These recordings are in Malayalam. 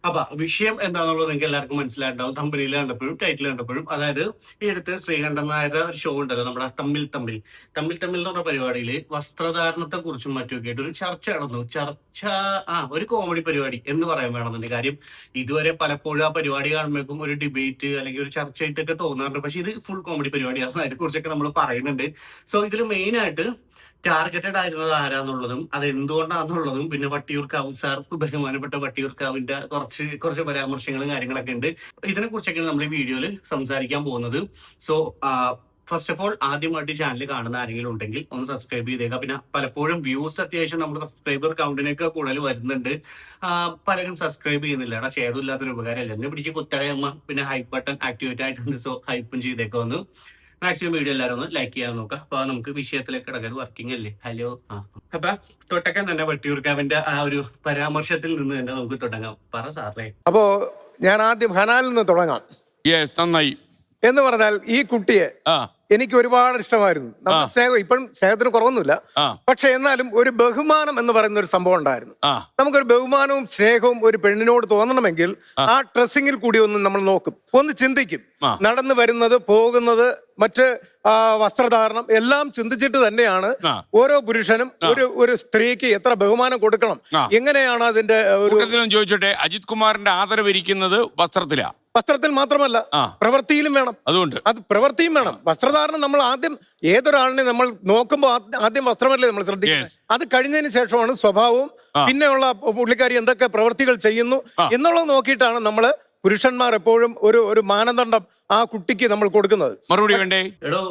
അപ്പൊ വിഷയം എന്താണെന്നുള്ളത് നിങ്ങൾക്ക് എല്ലാവർക്കും മനസ്സിലായിട്ടുണ്ടാവും. തമ്പനിയിൽ കണ്ടപ്പോഴും ടൈറ്റിൽ കണ്ടപ്പോഴും. അതായത് ഈ അടുത്ത് ശ്രീകണ്ഠൻ നായരുടെ ഒരു ഷോ ഉണ്ടല്ലോ, നമ്മുടെ തമ്മിൽ തമ്മിൽ എന്ന് പറഞ്ഞ പരിപാടിയിൽ വസ്ത്രധാരണത്തെ കുറിച്ചും മറ്റുമൊക്കെ ആയിട്ട് ഒരു ചർച്ച നടന്നു. ഒരു കോമഡി പരിപാടി എന്ന് പറയാൻ വേണമെന്നുണ്ട്. കാര്യം ഇതുവരെ പലപ്പോഴും ആ പരിപാടി കാണുമ്പോഴേക്കും ഒരു ഡിബേറ്റ് അല്ലെങ്കിൽ ഒരു ചർച്ചയായിട്ടൊക്കെ തോന്നാറുണ്ട്. പക്ഷെ ഇത് ഫുൾ കോമഡി പരിപാടിയാണ്. അതിനെ കുറിച്ചൊക്കെ നമ്മൾ പറയുന്നുണ്ട്. സോ ഇതിൽ മെയിൻ ആയിട്ട് ടാർഗറ്റഡ് ആയിരുന്നത് ആരാന്നുള്ളതും അത് എന്തുകൊണ്ടാണെന്നുള്ളതും പിന്നെ വട്ടിയൂർക്കാവ് സാർ, ബഹുമാനപ്പെട്ട വട്ടിയൂർക്കാവിന്റെ കുറച്ച് പരാമർശങ്ങളും കാര്യങ്ങളൊക്കെ ഉണ്ട്. ഇതിനെ കുറിച്ചൊക്കെയാണ് നമ്മൾ ഈ വീഡിയോയിൽ സംസാരിക്കാൻ പോകുന്നത്. സോ ഫസ്റ്റ് ഓഫ് ഓൾ, ആദ്യമായിട്ട് ചാനൽ കാണുന്ന ആരെങ്കിലും ഉണ്ടെങ്കിൽ ഒന്ന് സബ്സ്ക്രൈബ് ചെയ്തേക്കാം. പിന്നെ പലപ്പോഴും വ്യൂസ് അത്യാവശ്യം നമ്മുടെ സബ്സ്ക്രൈബർ കൗണ്ടിനൊക്കെ കൂടുതൽ വരുന്നുണ്ട്. പലരും സബ്സ്ക്രൈബ് ചെയ്യുന്നില്ല. എടാ ചെയ്തില്ലാത്തൊരു ഉപകാരമല്ല. എന്നെ പിടിച്ച് കുത്തടയമ്മ. പിന്നെ ഹൈപ്പ് ബട്ടൺ ആക്ടിവേറ്റ് ആയിട്ടുണ്ട്. സോ ഹൈപ്പും ചെയ്തേക്കാം. ഒന്ന് മാക്സിമം വീഡിയോ എല്ലാവരും ഒന്ന് ലൈക്ക് ചെയ്യാൻ നോക്കാം. അപ്പൊ നമുക്ക് വിഷയത്തിലേക്ക് കിടക്കുന്നത് വർക്കിംഗ് അല്ലേ. ഹലോ. അപ്പൊ തൊട്ടക്കാൻ തന്നെ വട്ടിയൂർക്കാവിന്റെ ആ ഒരു പരാമർശത്തിൽ നിന്ന് തന്നെ നമുക്ക് തുടങ്ങാം. പറ സാറേ. അപ്പോ ഞാൻ ആദ്യം ഹനാനിൽ നിന്ന് തുടങ്ങാം. നന്നായി. എന്ന് പറഞ്ഞാൽ ഈ കുട്ടിയെ എനിക്ക് ഒരുപാട് ഇഷ്ടമായിരുന്നു. നമ്മുടെ സ്നേഹം ഇപ്പം സ്നേഹത്തിന് കുറവൊന്നുമില്ല. പക്ഷെ എന്നാലും ഒരു ബഹുമാനം എന്ന് പറയുന്ന ഒരു സംഭവം ഉണ്ടായിരുന്നു. നമുക്കൊരു ബഹുമാനവും സ്നേഹവും ഒരു പെണ്ണിനോട് തോന്നണമെങ്കിൽ ആ ഡ്രസ്സിങ്ങിൽ കൂടി ഒന്ന് നമ്മൾ നോക്കും, ഒന്ന് ചിന്തിക്കും. നടന്നു വരുന്നത്, പോകുന്നത്, മറ്റ് വസ്ത്രധാരണം എല്ലാം ചിന്തിച്ചിട്ട് തന്നെയാണ് ഓരോ പുരുഷനും ഒരു സ്ത്രീക്ക് എത്ര ബഹുമാനം കൊടുക്കണം, എങ്ങനെയാണ് അതിന്റെ ഒരു. ചോദിച്ചോട്ടെ, അജിത് കുമാറിന്റെ ആദരവിരിക്കുന്നത് വസ്ത്രത്തിൽ മാത്രമല്ല, പ്രവൃത്തിയിലും വേണം. അത് പ്രവൃത്തിയും വേണം. വസ്ത്രധാരണം നമ്മൾ ആദ്യം ഏതൊരാളിനെ നമ്മൾ നോക്കുമ്പോൾ ആദ്യം വസ്ത്രമല്ലേ നമ്മൾ ശ്രദ്ധിക്കുന്നത്. അത് കഴിഞ്ഞതിന് ശേഷമാണ് സ്വഭാവവും പിന്നെയുള്ള പുള്ളിക്കാരി എന്തൊക്കെ പ്രവൃത്തികൾ ചെയ്യുന്നു എന്നുള്ളത് നോക്കിയിട്ടാണ് നമ്മള് പുരുഷന്മാർ എപ്പോഴും ഒരു മാനദണ്ഡം ആ കുട്ടിക്ക് നമ്മൾ കൊടുക്കുന്നത്. മറുപടി വേണ്ടേ? എടോ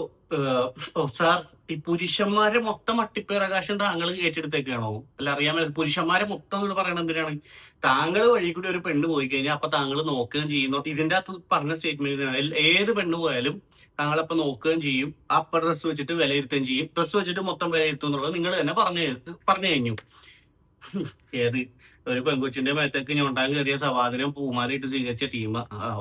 സാർ, ഈ പുരുഷന്മാരെ മൊത്തം അട്ടിപ്പിറകാശം താങ്കൾ ഏറ്റെടുത്തേക്കാണോ? അല്ല, അറിയാമല്ലോ. പുരുഷന്മാരെ മൊത്തം എന്ന് പറയണത് എന്തിനാണ്? താങ്കൾ വഴി കൂടി ഒരു പെണ്ണ് പോയി കഴിഞ്ഞാൽ അപ്പൊ താങ്കൾ നോക്കുകയും ചെയ്യുന്നു. ഇതിന്റെ അകത്ത് പറഞ്ഞ സ്റ്റേറ്റ്മെന്റ്, ഏത് പെണ്ണ് പോയാലും താങ്കളപ്പൊ നോക്കുകയും ചെയ്യും, അപ്പ ഡ്രസ്സ് വെച്ചിട്ട് വിലയിരുത്തുകയും ചെയ്യും. ഡ്രസ്സ് വെച്ചിട്ട് മൊത്തം വിലയിരുത്തും എന്നുള്ളത് നിങ്ങൾ തന്നെ പറഞ്ഞു കഴിഞ്ഞു. ഏത് ഒരു പെൺകൊച്ചിന്റെ മേത്തേക്ക് ഞൊണ്ടാൻ കയറിയ സവാദിനം പൂമാലയിട്ട് സ്വീകരിച്ച ടീം.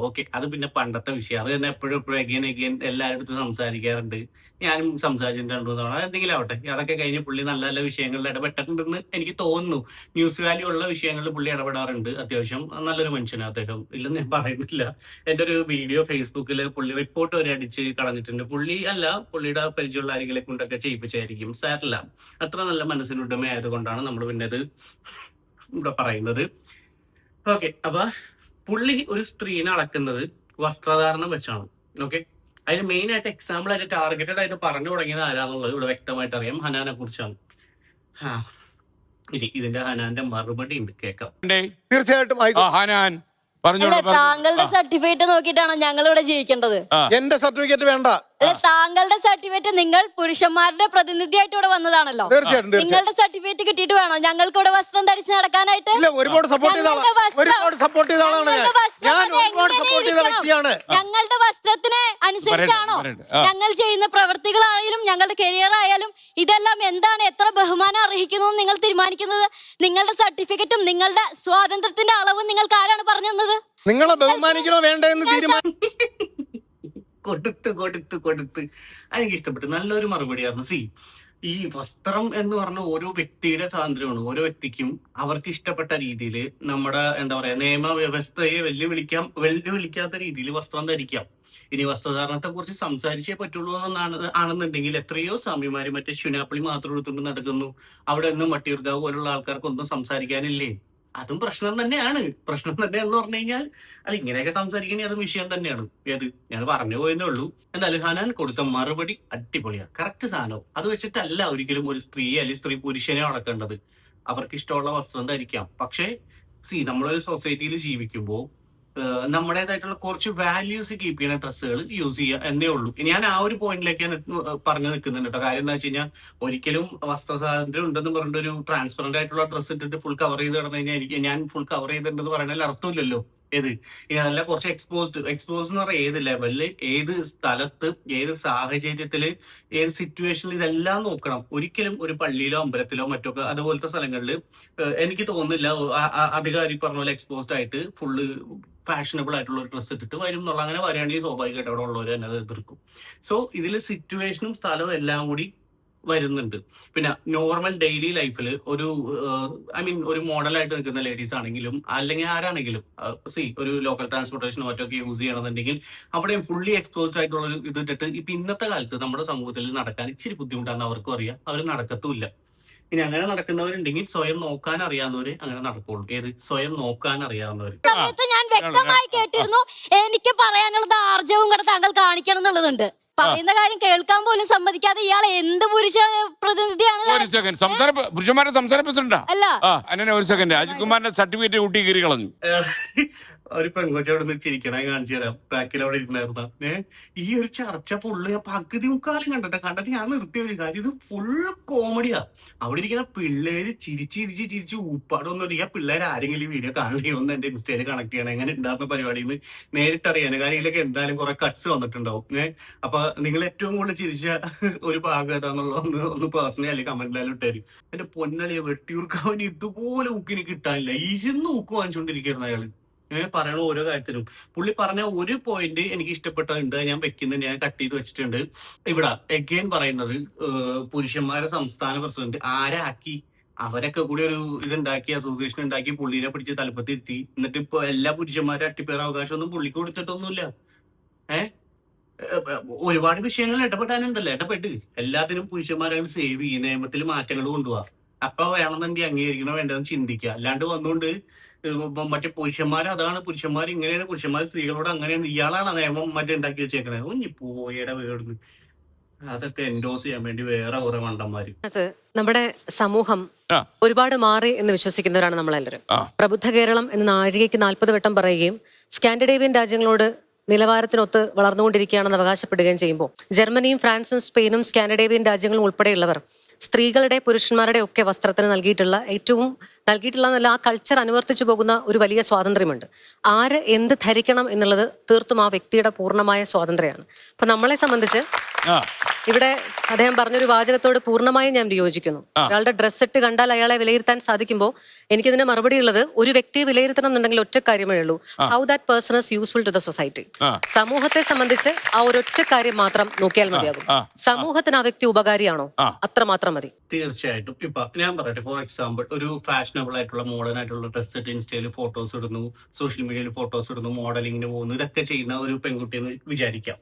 ഓക്കെ, അത് പിന്നെ പണ്ടത്തെ വിഷയം. അത് തന്നെ എപ്പോഴും എഗെയിൻ എല്ലായിടത്തും സംസാരിക്കാറുണ്ട്. ഞാനും സംസാരിച്ചിട്ടുണ്ട്. എന്തെങ്കിലും ആവട്ടെ, അതൊക്കെ കഴിഞ്ഞ് പുള്ളി നല്ല നല്ല വിഷയങ്ങളിൽ ഇടപെട്ടിട്ടുണ്ടെന്ന് എനിക്ക് തോന്നുന്നു. ന്യൂസ് വാല്യൂ ഉള്ള വിഷയങ്ങളിൽ പുള്ളി ഇടപെടാറുണ്ട്. അത്യാവശ്യം നല്ലൊരു മനുഷ്യനാണ് അദ്ദേഹം, ഇല്ലെന്ന് ഞാൻ പറയുന്നില്ല. എന്റെ ഒരു വീഡിയോ ഫേസ്ബുക്കിൽ പുള്ളി റിപ്പോർട്ട് വരെ അടിച്ച് കളഞ്ഞിട്ടുണ്ട്. പുള്ളി അല്ല, പുള്ളിയുടെ പരിചയമുള്ള ആരെങ്കിലും കൊണ്ടൊക്കെ ചെയ്യിപ്പിച്ചായിരിക്കും. സാരല്ല, അത്ര നല്ല മനസ്സിനുടമയായത് കൊണ്ടാണ് നമ്മൾ പിന്നെ അത് ഇവിടെ പറയുന്നത്. ഓക്കെ, അപ്പൊ പുള്ളി ഒരു സ്ത്രീനെ അളക്കുന്നത് വസ്ത്രധാരണം വെച്ചാണ്. ഓക്കെ, അതിന് മെയിൻ ആയിട്ട് എക്സാമ്പിൾ ആയിട്ട് ടാർഗറ്റഡ് ആയിട്ട് പറഞ്ഞു തുടങ്ങിയത് ആരാന്നുള്ളത് ഇവിടെ വ്യക്തമായിട്ട് അറിയാം. ഹനാനെ കുറിച്ചാണ്. ഇതിന്റെ ഹനാന്റെ മറുപടി ഉണ്ട്, കേൾക്കാം. തീർച്ചയായിട്ടും ഹനാൻ താങ്കളുടെ സർട്ടിഫിക്കറ്റ് നോക്കിയിട്ടാണോ ഞങ്ങൾ ഇവിടെ ജീവിക്കേണ്ടത്? എന്റെ സർട്ടിഫിക്കറ്റ് വേണ്ട. താങ്കളുടെ സർട്ടിഫിക്കറ്റ്, നിങ്ങൾ പുരുഷന്മാരുടെ പ്രതിനിധിയായിട്ട് ഇവിടെ വന്നതാണല്ലോ. നിങ്ങളുടെ സർട്ടിഫിക്കറ്റ് കിട്ടിയിട്ട് വേണോ ഞങ്ങൾക്ക് ഇവിടെ വസ്ത്രം ധരിച്ച് നടക്കാനായിട്ട്? ഞങ്ങളുടെ വസ്ത്രത്തിന് അനുസരിച്ചാണോ ഞങ്ങൾ ചെയ്യുന്ന പ്രവൃത്തികളായാലും ഞങ്ങളുടെ കരിയർ ആയാലും ഇതെല്ലാം എന്താണ്, എത്ര ബഹുമാനം അർഹിക്കുന്നു നിങ്ങൾ തീരുമാനിക്കുന്നത്? നിങ്ങളുടെ സർട്ടിഫിക്കറ്റും നിങ്ങളുടെ സ്വാതന്ത്ര്യത്തിന്റെ അളവും നിങ്ങൾക്ക് ആരാണ് പറഞ്ഞു തന്നത്? നിങ്ങളെ ബഹുമാനിക്കണോ വേണ്ട എന്ന് തീരുമാനം കൊടുത്ത് എനിക്ക് ഇഷ്ടപ്പെട്ടു. നല്ലൊരു മറുപടിയായിരുന്നു. ഈ വസ്ത്രം എന്ന് പറഞ്ഞ ഓരോ വ്യക്തിയുടെ സ്വാതന്ത്ര്യമാണ്. ഓരോ വ്യക്തിക്കും അവർക്ക് ഇഷ്ടപ്പെട്ട രീതിയിൽ നമ്മുടെ എന്താ പറയാ നിയമവ്യവസ്ഥയെ വെല്ലുവിളിക്കാത്ത രീതിയിൽ വസ്ത്രം ധരിക്കാം. ഇനി വസ്ത്രധാരണത്തെ കുറിച്ച് സംസാരിച്ചേ പറ്റുള്ളൂ ആണെന്നുണ്ടെങ്കിൽ എത്രയോ സ്വാമിമാര് മറ്റേ ശുനാപ്പിളി മാത്രം എടുത്തുകൊണ്ട് നടക്കുന്നു. അവിടെ ഒന്നും വട്ടിയൂർക്കാവ് പോലുള്ള ആൾക്കാർക്കൊന്നും സംസാരിക്കാനില്ലേ? അതും പ്രശ്നം തന്നെയാണ്. പ്രശ്നം തന്നെയാണെന്ന് പറഞ്ഞു കഴിഞ്ഞാൽ അല്ല, ഇങ്ങനെയൊക്കെ സംസാരിക്കണേ അതും വിഷയം തന്നെയാണ്. ഏത് ഞാൻ പറഞ്ഞു പോയെന്നേ ഉള്ളൂ. എന്തായാലും ഹനാൻ കൊടുത്ത മറുപടി അടിപൊളിയാണ്, കറക്റ്റ് സാധനം. അത് വെച്ചിട്ടല്ല ഒരിക്കലും ഒരു സ്ത്രീ അല്ലെങ്കിൽ സ്ത്രീ പുരുഷനെ അടക്കേണ്ടത്. അവർക്ക് ഇഷ്ടമുള്ള വസ്ത്രം ധരിക്കാം. പക്ഷേ നമ്മളൊരു സൊസൈറ്റിയിൽ ജീവിക്കുമ്പോൾ നമ്മുടേതായിട്ടുള്ള കുറച്ച് വാല്യൂസ് കീപ്പ് ചെയ്യുന്ന ഡ്രസ്സുകൾ യൂസ് ചെയ്യുക എന്നേ ഉള്ളൂ. ഞാൻ ആ ഒരു പോയിന്റിലേക്ക് പറഞ്ഞു നിൽക്കുന്നുണ്ട് കേട്ടോ. കാര്യം എന്താ വെച്ച് കഴിഞ്ഞാൽ ഒരിക്കലും വസ്ത്ര സ്വാതന്ത്ര്യം ഉണ്ടെന്ന് പറഞ്ഞിട്ട് ഒരു ട്രാൻസ്പെറന്റ് ആയിട്ടുള്ള ഡ്രസ്സ് ഇട്ടിട്ട് ഫുൾ കവർ ചെയ്ത് കിടന്നു കഴിഞ്ഞാൽ ഞാൻ ഫുൾ കവർ ചെയ്തിട്ടുണ്ടെന്ന് പറയുന്നതിൽ അർത്ഥമില്ലല്ലോ. ഇനി നല്ല കുറച്ച് എക്സ്പോസ് എന്ന് പറഞ്ഞാൽ ഏത് ലെവലില്, ഏത് സ്ഥലത്ത്, ഏത് സാഹചര്യത്തില്, ഏത് സിറ്റുവേഷനിൽ ഇതെല്ലാം നോക്കണം. ഒരിക്കലും ഒരു പള്ളിയിലോ അമ്പലത്തിലോ മറ്റൊക്കെ അതുപോലത്തെ സ്ഥലങ്ങളിൽ എനിക്ക് തോന്നുന്നില്ല അധികാരി പറഞ്ഞ പോലെ എക്സ്പോസ്ഡ് ആയിട്ട് ഫുള്ള് ഫാഷനബിൾ ആയിട്ടുള്ള ഒരു ഡ്രസ്സ് ഇട്ടിട്ട് വരും എന്നുള്ള. അങ്ങനെ വരികയാണെങ്കിൽ സ്വാഭാവികമായിട്ട് അവിടെ ഉള്ളവർ തന്നെ അത് എതിർക്കും. സോ ഇതിൽ സിറ്റുവേഷനും സ്ഥലവും എല്ലാം കൂടി വരുന്നുണ്ട്. പിന്നെ നോർമൽ ഡെയിലി ലൈഫിൽ ഒരു ഒരു മോഡലായിട്ട് നിൽക്കുന്ന ലേഡീസ് ആണെങ്കിലും അല്ലെങ്കിൽ ആരാണെങ്കിലും ഒരു ലോക്കൽ ട്രാൻസ്പോർട്ടേഷനോ മറ്റൊക്കെ യൂസ് ചെയ്യണമെന്നുണ്ടെങ്കിൽ അവിടെ ഫുള്ളി എക്സ്പോസ്ഡ് ആയിട്ടുള്ള ഒരു ഇത് ഇട്ടിട്ട് ഇപ്പൊ ഇന്നത്തെ കാലത്ത് നമ്മുടെ സമൂഹത്തിൽ നടക്കാൻ ഇച്ചിരി ബുദ്ധിമുട്ടാണെന്ന് അവർക്കും അറിയാം, അവർ നടക്കത്തുമില്ല. ഇനി അങ്ങനെ നടക്കുന്നവരുണ്ടെങ്കിൽ സ്വയം നോക്കാൻ അറിയാവുന്നവര് അങ്ങനെ നടക്കുള്ളൂ. ഏത് സ്വയം നോക്കാൻ അറിയാവുന്നവര്. സമയത്ത് ഞാൻ വ്യക്തമായി കേട്ടിരുന്നു, എനിക്ക് പറയാനുള്ളത് ആർജവും കൂടെ താങ്കൾ കാണിക്കണം എന്നുള്ളതുണ്ട്. പറയുന്ന കാര്യം കേൾക്കാൻ പോലും സമ്മതിക്കാതെ ഇയാൾ എന്ത് പുരുഷ പ്രതിനിധിയാണ്? ഒരു സെക്കൻഡ്, പുരുഷന്മാരുടെ സംസ്ഥാന പ്രസിഡന്റാ അല്ല അങ്ങനെ ഒരു സെക്കൻഡ്. അജിത് കുമാറിന്റെ സർട്ടിഫിക്കറ്റ് കൂട്ടി കീറി കളഞ്ഞു. ഒരു പെങ്കൊച്ചവിടെ നിന്ന് ചിരിക്കണേ കാണിച്ചു തരാം. ബാക്കിൽ അവിടെ ഇരുന്നായിരുന്ന ഈ ഒരു ചർച്ച ഫുള്ള് ഞാൻ പകുതി മുക്കാലും കണ്ടിട്ട് ഞാൻ നിർത്തി വെച്ചു. കാര്യം ഇത് ഫുള്ള് കോമഡിയാ. അവിടെ ഇരിക്കുന്ന പിള്ളേര് ചിരിച്ച് ഉപ്പാടൊന്നും ഇരിക്കുക. പിള്ളേർ ആരെങ്കിലും വീഡിയോ കാണണമെന്ന് എന്റെ ഇൻസ്റ്റയിൽ കണക്ട് ചെയ്യണം. എങ്ങനെ ഉണ്ടാകുന്ന പരിപാടിയിൽ നിന്ന് നേരിട്ടറിയാൻ. കാര്യം ഇതിലൊക്കെ എന്തായാലും കുറെ കട്ട്സ് വന്നിട്ടുണ്ടാവും. അപ്പൊ നിങ്ങൾ ഏറ്റവും കൂടുതൽ ചിരിച്ച ഒരു ഭാഗം ഏതാന്നുള്ള ഒന്ന് പേഴ്സണലി അല്ലെങ്കിൽ കമന്റിലായാലും ഇട്ടായിരിക്കും. എന്റെ പൊന്നളിയെ വെട്ടിയൂർക്കാവൻ ഇതുപോലെ ഊക്കിന് കിട്ടാനില്ല. 20 ഊക്ക് വാങ്ങിച്ചുകൊണ്ടിരിക്കുകയായിരുന്നു അയാള്. പറയണ ഓരോ കാര്യത്തിലും. പുള്ളി പറഞ്ഞ ഒരു പോയിന്റ് എനിക്ക് ഇഷ്ടപ്പെട്ടതുണ്ട്, ഞാൻ വെക്കുന്നുണ്ട്, ഞാൻ കട്ട് ചെയ്ത് വെച്ചിട്ടുണ്ട്. ഇവിടെ എഗെയിൻ പറയുന്നത് പുരുഷന്മാരെ സംസ്ഥാന പ്രസിഡന്റ് ആരാക്കി? അവരൊക്കെ കൂടി ഒരു ഇതുണ്ടാക്കി, അസോസിയേഷൻ ഉണ്ടാക്കി, പുള്ളിനെ പിടിച്ച് തലപ്പത്തിരുത്തി. എന്നിട്ട് ഇപ്പൊ എല്ലാ പുരുഷന്മാരും അട്ടിപ്പേറ അവകാശം ഒന്നും പുള്ളിക്ക് കൊടുത്തിട്ടൊന്നുമില്ല. ഒരുപാട് വിഷയങ്ങൾ ഇടപെടാനുണ്ടല്ലോ, ഇടപെട്ട് എല്ലാത്തിനും പുരുഷന്മാരെ സേവ് ചെയ്യും, നിയമത്തിൽ മാറ്റങ്ങൾ കൊണ്ടുപോവാ. അപ്പൊ വേണമെന്നുണ്ടെങ്കിൽ അംഗീകരിക്കണോ വേണ്ടതെന്ന് ചിന്തിക്കുക. അല്ലാണ്ട് വന്നുകൊണ്ട് മറ്റേ പുരുഷന്മാർ അതാണ്, പുരുഷന്മാർ ഇങ്ങനെയാണ്, പുരുഷന്മാർ സ്ത്രീകളോട് അങ്ങനെയാണ്, ഇയാളാണ് നിയമം മറ്റേ ഉണ്ടാക്കി വെച്ചേക്കണേ. ഒന്നി പോയയുടെ വീടുന്ന് അതൊക്കെ എൻഡോസ് ചെയ്യാൻ വേണ്ടി വേറെ കുറെ മണ്ടന്മാര്. നമ്മുടെ സമൂഹം ഒരുപാട് മാറി എന്ന് വിശ്വസിക്കുന്നവരാണ് നമ്മളെല്ലാവരും. പ്രബുദ്ധ കേരളം എന്ന് നാഴികയ്ക്ക് 40 വട്ടം പറയുകയും സ്കാൻഡിനേവിയൻ രാജ്യങ്ങളോട് നിലവാരത്തിനൊത്ത് വളർന്നുകൊണ്ടിരിക്കുകയാണെന്ന് അവകാശപ്പെടുകയും ചെയ്യുമ്പോൾ ജർമ്മനിയും ഫ്രാൻസും സ്പെയിനും സ്കാൻഡിനേവിയൻ രാജ്യങ്ങളും ഉൾപ്പെടെയുള്ളവർ സ്ത്രീകളുടെ പുരുഷന്മാരുടെ ഒക്കെ വസ്ത്രത്തിന് നൽകിയിട്ടുള്ള ആ കൾച്ചർ അനുവർത്തിച്ചു പോകുന്ന ഒരു വലിയ സ്വാതന്ത്ര്യമുണ്ട്. ആര് എന്ത് ധരിക്കണം എന്നുള്ളത് തീർത്തും ആ വ്യക്തിയുടെ പൂർണ്ണമായ സ്വാതന്ത്ര്യമാണ്. അപ്പൊ നമ്മളെ സംബന്ധിച്ച് ഇവിടെ അദ്ദേഹം പറഞ്ഞൊരു വാചകത്തോട് പൂർണ്ണമായും ഞാൻ വിയോജിക്കുന്നു. ഒരാളുടെ ഡ്രസ് ഇട്ട് കണ്ടാൽ അയാളെ വിലയിരുത്താൻ സാധിക്കുമ്പോൾ എനിക്കിതിന് മറുപടി ഉള്ളത്, ഒരു വ്യക്തിയെ വിലയിരുത്തണം എന്നുണ്ടെങ്കിൽ ഒറ്റ കാര്യമേ ഉള്ളൂ, how that person is useful to the society. സമൂഹത്തെ സംബന്ധിച്ച് ആ ഒരൊറ്റ കാര്യം മാത്രം നോക്കിയാൽ മതിയാകും. സമൂഹത്തിന് ആ വ്യക്തി ഉപകാരിയാണോ, അത്രമാത്രം മതി. തീർച്ചയായിട്ടും. ഇപ്പൊ ഞാൻ പറയട്ടെ, ഫോർ എക്സാമ്പിൾ ഒരു ഫാഷനബിൾ ആയിട്ടുള്ള മോഡേൺ ആയിട്ടുള്ള ഡ്രസ് ഇട്ട് ഇൻസ്റ്റയിൽ ഫോട്ടോസ് ഇടുന്നു, സോഷ്യൽ മീഡിയയിൽ ഫോട്ടോസ് ഇടുന്നു, മോഡലിങ്ങിന് പോകുന്നു, ഇതൊക്കെ ചെയ്യുന്ന ഒരു പെൺകുട്ടി എന്ന് വിചാരിക്കാം.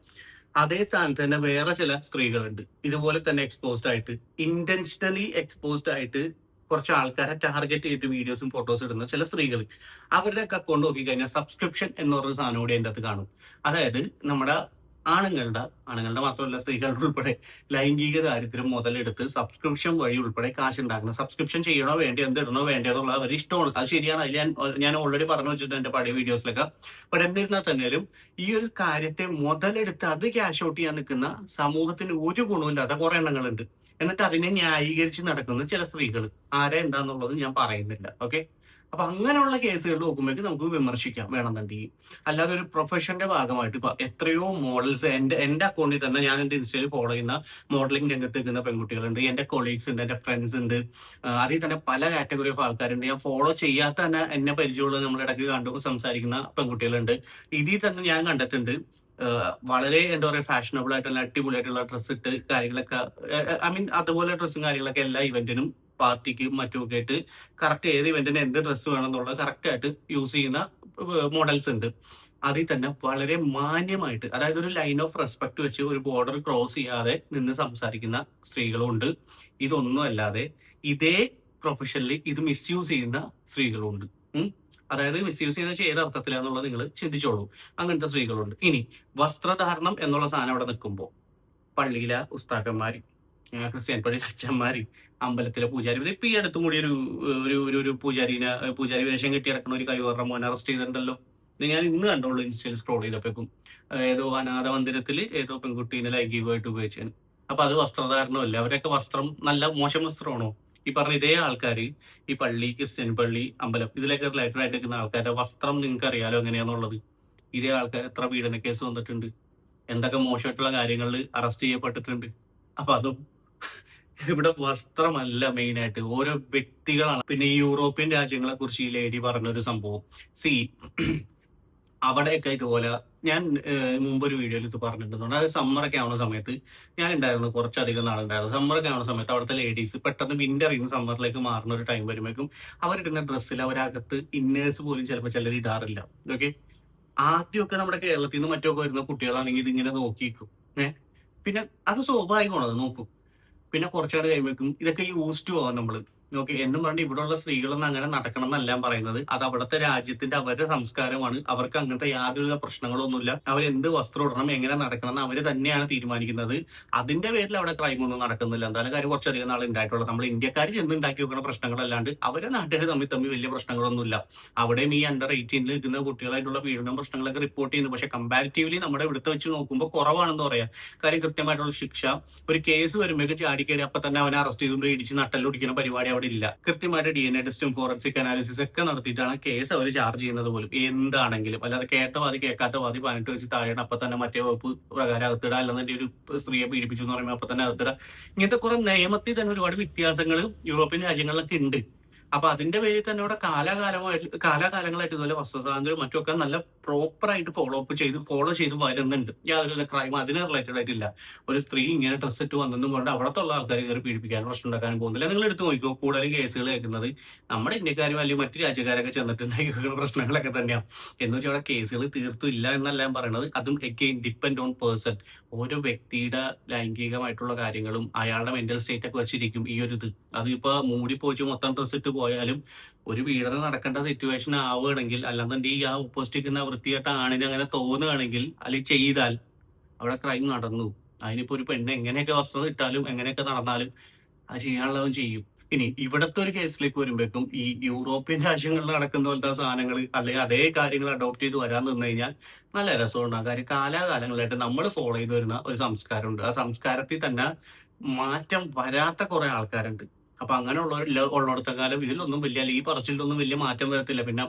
അതേ സ്ഥാനത്ത് തന്നെ വേറെ ചില സ്ത്രീകളുണ്ട് ഇതുപോലെ തന്നെ എക്സ്പോസ്ഡ് ആയിട്ട്, ഇന്റൻഷനലി എക്സ്പോസ്ഡ് ആയിട്ട് കുറച്ച് ആൾക്കാരെ ടാർഗറ്റ് ചെയ്തിട്ട് വീഡിയോസും ഫോട്ടോസും ഇടുന്ന ചില സ്ത്രീകൾ. അവരുടെ ഒക്കെ അക്കൗണ്ട് നോക്കിക്കഴിഞ്ഞാൽ സബ്സ്ക്രിപ്ഷൻ എന്ന് പറഞ്ഞൊരു സാധനം കൂടി അതിൻ്റെ അകത്ത് കാണും. അതായത് നമ്മുടെ ആണുങ്ങളുടെ മാത്രമല്ല സ്ത്രീകളുടെ ഉൾപ്പെടെ ലൈംഗിക ദാരിദ്ര്യം മുതലെടുത്ത് സബ്സ്ക്രിപ്ഷൻ വഴി ഉൾപ്പെടെ കാശ് ഉണ്ടാക്കുന്ന, സബ്സ്ക്രിപ്ഷൻ ചെയ്യണോ വേണ്ടി എന്തിടണോ വേണ്ടതെന്നുള്ള അവർ ഇഷ്ടമാണ്. അത് ശരിയാണ്, അതിൽ ഞാൻ ഓൾറെഡി പറഞ്ഞു വെച്ചിട്ടുണ്ട് എന്റെ പഴയ വീഡിയോസിലൊക്കെ. ബട്ട് എന്നിരുന്നാൽ തന്നെയും ഈ ഒരു കാര്യത്തെ മുതലെടുത്ത് അത് ക്യാഷ് ഔട്ട് ചെയ്യാൻ നിൽക്കുന്ന സമൂഹത്തിന് ഒരു ഗുണമില്ലാത്ത കുറെ എണ്ണങ്ങളുണ്ട്. എന്നിട്ട് അതിനെ ന്യായീകരിച്ച് നടക്കുന്ന ചില സ്ത്രീകൾ. ആരെ എന്താന്നുള്ളത് ഞാൻ പറയുന്നില്ല. ഓക്കെ, അപ്പൊ അങ്ങനെയുള്ള കേസുകൾ നോക്കുമ്പോഴേക്ക് നമുക്ക് വിമർശിക്കാം വേണമെന്നുണ്ടെങ്കിൽ. അല്ലാതെ ഒരു പ്രൊഫഷന്റെ ഭാഗമായിട്ട് ഇപ്പൊ എത്രയോ മോഡൽസ് എന്റെ അക്കൗണ്ടിൽ തന്നെ, ഞാൻ എന്റെ ഇൻസ്റ്റയിൽ ഫോളോ ചെയ്യുന്ന മോഡലിംഗ് രംഗത്ത് നിൽക്കുന്ന പെൺകുട്ടികളുണ്ട്, എന്റെ കൊളീഗ്സ് ഉണ്ട്, എന്റെ ഫ്രണ്ട്സ് ഉണ്ട്. അതിൽ തന്നെ പല കാറ്റഗറി ഓഫ് ആൾക്കാരുണ്ട്. ഞാൻ ഫോളോ ചെയ്യാത്ത തന്നെ എന്നെ പരിചയമുള്ള നമ്മളിടയ്ക്ക് കണ്ടു സംസാരിക്കുന്ന പെൺകുട്ടികളുണ്ട്. ഇതിൽ തന്നെ ഞാൻ കണ്ടിട്ടുണ്ട് വളരെ എന്താ പറയുക ഫാഷനബിൾ ആയിട്ടുള്ള അടിപൊളിയായിട്ടുള്ള ഡ്രസ്സ് ഇട്ട് കാര്യങ്ങളൊക്കെ, അതുപോലെ ഡ്രസ്സും കാര്യങ്ങളൊക്കെ എല്ലാ ഇവന്റിനും പാർട്ടിക്കും മറ്റുമൊക്കെ ആയിട്ട് കറക്റ്റ് ഏത് ഇവന്റിന് എന്ത് ഡ്രസ്സ് വേണമെന്നുള്ളത് കറക്റ്റ് ആയിട്ട് യൂസ് ചെയ്യുന്ന മോഡൽസ് ഉണ്ട്. അതിൽ തന്നെ വളരെ മാന്യമായിട്ട്, അതായത് ഒരു ലൈൻ ഓഫ് റെസ്പെക്ട് വെച്ച് ഒരു ബോർഡർ ക്രോസ് ചെയ്യാതെ നിന്ന് സംസാരിക്കുന്ന സ്ത്രീകളും ഉണ്ട്. ഇതൊന്നും അല്ലാതെ ഇതേ പ്രൊഫഷനിൽ ഇത് മിസ്യൂസ് ചെയ്യുന്ന സ്ത്രീകളും ഉണ്ട്. അതായത് മിസ്യൂസ് ചെയ്യുന്ന ഏത് അർത്ഥത്തിലാന്നുള്ളത് നിങ്ങൾ ചിന്തിച്ചോളൂ. അങ്ങനത്തെ സ്ത്രീകളുണ്ട്. ഇനി വസ്ത്രധാരണം എന്നുള്ള സാധനം അവിടെ നിൽക്കുമ്പോൾ പള്ളിയിലെ ഉസ്താക്കന്മാര്, ക്രിസ്ത്യൻ പള്ളി അച്ഛന്മാര്, അമ്പലത്തിലെ പൂജാരി, ഇപ്പൊ ഈ അടുത്തും കൂടി ഒരു പൂജാരി വേഷം കെട്ടി കിടക്കുന്ന ഒരു കൈവറ മോനെ അറസ്റ്റ് ചെയ്തിട്ടുണ്ടല്ലോ. ഞാൻ ഇന്ന് കണ്ടോളൂ ഇൻസ്റ്റയിൽ സ്ക്രോൾ ചെയ്തപ്പോഴേക്കും. ഏതോ അനാഥ മന്ദിരത്തിൽ ഏതോ പെൺകുട്ടീനെ ലൈംഗികമായിട്ട് ഉപയോഗിച്ചാണ്. അപ്പൊ അത് വസ്ത്രധാരണമല്ല. അവരൊക്കെ വസ്ത്രം നല്ല മോശം വസ്ത്രമാണോ? ഈ പറഞ്ഞ ഇതേ ആൾക്കാർ ഈ പള്ളി, ക്രിസ്ത്യൻ പള്ളി, അമ്പലം ഇതിലൊക്കെ റിലേറ്റഡ് ആയിട്ട് നിൽക്കുന്ന ആൾക്കാരുടെ വസ്ത്രം നിങ്ങൾക്ക് അറിയാലോ എങ്ങനെയാന്നുള്ളത്. ഇതേ ആൾക്കാർ എത്ര പീഡന കേസ് വന്നിട്ടുണ്ട്, എന്തൊക്കെ മോശമായിട്ടുള്ള കാര്യങ്ങളിൽ അറസ്റ്റ് ചെയ്യപ്പെട്ടിട്ടുണ്ട്. അപ്പൊ അതും ഇവിടെ വസ്ത്രമല്ല മെയിൻ ആയിട്ട്, ഓരോ വ്യക്തികളാണ്. പിന്നെ ഈ യൂറോപ്യൻ രാജ്യങ്ങളെ കുറിച്ച് ഈ ലേഡി പറഞ്ഞൊരു സംഭവം, അവിടെയൊക്കെ ഇതുപോലെ ഞാൻ മുമ്പൊരു വീഡിയോയിൽ ഇത് പറഞ്ഞിട്ടുണ്ട്. അത് സമ്മറൊക്കെ ആവുന്ന സമയത്ത് ഞാൻ ഉണ്ടായിരുന്നു, കുറച്ചധികം നാളുണ്ടായിരുന്നു. സമ്മറൊക്കെ ആവുന്ന സമയത്ത് അവിടുത്തെ ലേഡീസ് പെട്ടെന്ന് വിന്ററിൽ നിന്ന് സമ്മറിലേക്ക് മാറുന്ന ഒരു ടൈം വരുമ്പോഴേക്കും അവരിടുന്ന ഡ്രസ്സിൽ അവരകത്ത് ഇന്നേഴ്സ് പോലും ചിലപ്പോൾ ചിലർ ഇടാറില്ല. ഓക്കെ, ആദ്യമൊക്കെ നമ്മുടെ കേരളത്തിൽ നിന്ന് മറ്റൊക്കെ വരുന്ന കുട്ടികളാണെങ്കിൽ ഇതിങ്ങനെ നോക്കിയിരിക്കും. പിന്നെ അത് സ്വാഭാവികമാണ്, അത് നോക്കും. പിന്നെ കുറച്ചുകൂടെ കഴിയുമ്പോഴേക്കും ഇതൊക്കെ യൂസ് ടു പോകാം നമ്മള്. ഓക്കെ, എന്നും പറഞ്ഞ് ഇവിടെയുള്ള സ്ത്രീകളൊന്നും അങ്ങനെ നടക്കണം എന്നല്ല പറയുന്നത്. അത് അവിടുത്തെ രാജ്യത്തിന്റെ അവരുടെ സംസ്കാരമാണ്. അവർക്ക് അങ്ങനത്തെ യാതൊരുവിധ പ്രശ്നങ്ങളൊന്നുമില്ല. അവരെന്ത് വസ്ത്രം ഇടണം, എങ്ങനെ നടക്കണം എന്ന് അവര് തന്നെയാണ് തീരുമാനിക്കുന്നത്. അതിന്റെ പേരിൽ അവിടെ ക്രൈം ഒന്നും നടക്കുന്നില്ല. എന്തായാലും കാര്യം കുറച്ചധികം നാൾ ഉണ്ടായിട്ടുള്ളത്. നമ്മൾ ഇന്ത്യക്കാർ ചെന്ന് ഉണ്ടാക്കി വെക്കുന്ന പ്രശ്നങ്ങളല്ലാണ്ട് അവരെ നാട്ടുകാർ തമ്മിൽ വലിയ പ്രശ്നങ്ങളൊന്നുമില്ല. അവിടെയും ഈ അണ്ടർ 18 നിൽക്കുന്ന കുട്ടികളായിട്ടുള്ള പീഡനം പ്രശ്നങ്ങളൊക്കെ റിപ്പോർട്ട് ചെയ്യുന്നു. പക്ഷെ കമ്പാരിറ്റീവ്ലി നമ്മുടെ ഇവിടുത്തെ വെച്ച് നോക്കുമ്പോൾ കുറവാണെന്ന് പറയാം. കാര്യം കൃത്യമായിട്ടുള്ള ശിക്ഷ, ഒരു കേസ് വരുമ്പോഴേക്ക് ചാടിക്കയറി അപ്പൊ തന്നെ അവനെ അറസ്റ്റ് ചെയ്തുകൊണ്ട് ഇടിച്ച് നട്ടല്ലൊടിക്കുന്ന പരിപാടി അവിടെ ഇല്ല. കൃത്യമായിട്ട് DNA ടെസ്റ്റും ഫോറൻസിക് അനാലിസിസ് ഒക്കെ നടത്തിയിട്ടാണ് കേസ് അവർ ചാർജ് ചെയ്യുന്നത് പോലും, എന്താണെങ്കിലും. അല്ലാതെ കേട്ട വാദി കേൾക്കാത്ത വാദി 18 വയസ്സിൽ താഴെയാണ് അപ്പൊ തന്നെ മറ്റേ വകുപ്പ് പ്രകാരം അകത്തിടുക, അല്ലെന്നെ ഒരു സ്ത്രീയെ പീഡിപ്പിച്ചു എന്ന് പറയുമ്പോൾ അപ്പൊ തന്നെ അകത്തിടുക. ഇങ്ങനത്തെ കുറെ നിയമത്തിൽ തന്നെ ഒരുപാട് വ്യത്യാസങ്ങൾ യൂറോപ്യൻ രാജ്യങ്ങളിലൊക്കെ ഉണ്ട്. അപ്പൊ അതിന്റെ പേരിൽ തന്നെ ഇവിടെ കാലാകാലങ്ങളായിട്ട് ഇതുപോലെ വസ്ത്രസ്വാതന്ത്ര്യം മറ്റൊക്കെ നല്ല പ്രോപ്പറായിട്ട് ഫോളോ ചെയ്ത് വരുന്നുണ്ട്. യാതൊരു ക്രൈം അതിന് റിലേറ്റഡ് ആയിട്ടില്ല. ഒരു സ്ത്രീ ഇങ്ങനെ ഡ്രസ് ഇട്ട് വന്നെന്നും കൊണ്ട് അവിടത്തുള്ള ആൾക്കാർ കയറി പീഡിപ്പിക്കാനും പ്രശ്നം ഉണ്ടാക്കാനും പോകുന്നില്ല. നിങ്ങൾ എടുത്ത് നോക്കിക്കോ, കൂടുതലും കേസുകൾ കേൾക്കുന്നത് നമ്മുടെ ഇന്ത്യക്കാരും അല്ലെങ്കിൽ മറ്റു രാജ്യക്കാരൊക്കെ ചെന്നിട്ടുണ്ടായി പ്രശ്നങ്ങളൊക്കെ തന്നെയാണ്. എന്ന് വെച്ചാൽ അവിടെ കേസുകൾ തീർത്തും ഇല്ല എന്നല്ല ഞാൻ പറയുന്നത്. അതും എഗെയിൻ ഡിപ്പെൻഡ് ഓൺ പേഴ്സൺ. ഓരോ വ്യക്തിയുടെ ലൈംഗികമായിട്ടുള്ള കാര്യങ്ങളും അയാളുടെ മെന്റൽ സ്റ്റേറ്റ് ഒക്കെ വെച്ചിരിക്കും ഈ ഒരു ഇത്. അതിപ്പോ മൂടിപ്പോച്ച് മൊത്തം ഡ്രസ് ഇട്ട് പോയാലും ഒരു പീഡനം നടക്കേണ്ട സിറ്റുവേഷൻ ആവുകയാണെങ്കിൽ, അല്ലാന്നുണ്ടെങ്കിൽ ആ ഓപ്പോസിറ്റിക്കുന്ന വൃത്തിയായിട്ട് ആണിന് അങ്ങനെ തോന്നുകയാണെങ്കിൽ അല്ലെങ്കിൽ ചെയ്താൽ അവിടെ ക്രൈം നടന്നു. അതിനിപ്പോ ഒരു പെണ്ണ് എങ്ങനെയൊക്കെ വസ്ത്രം ഇട്ടാലും എങ്ങനെയൊക്കെ നടന്നാലും അത് ചെയ്യാനുള്ളതും ചെയ്യും. ഇനി ഇവിടത്തെ ഒരു കേസിലേക്ക് വരുമ്പോഴേക്കും ഈ യൂറോപ്യൻ രാജ്യങ്ങളിൽ നടക്കുന്ന പോലത്തെ സാധനങ്ങൾ അല്ലെങ്കിൽ അതേ കാര്യങ്ങൾ അഡോപ്റ്റ് ചെയ്ത് വരാൻ നിന്ന് കഴിഞ്ഞാൽ നല്ല രസമുണ്ടാകും. കാര്യം കാലാകാലങ്ങളായിട്ട് നമ്മൾ ഫോളോ ചെയ്ത് വരുന്ന ഒരു സംസ്കാരമുണ്ട്. ആ സംസ്കാരത്തിൽ തന്നെ മാറ്റം വരാത്ത കുറെ ആൾക്കാരുണ്ട്. അപ്പൊ അങ്ങനെ ഉള്ളിടത്ത കാലം ഇതിലൊന്നും വലിയ, അല്ലെങ്കിൽ ഈ പറച്ചിലൊന്നും വലിയ മാറ്റം വരത്തില്ല. പിന്നെ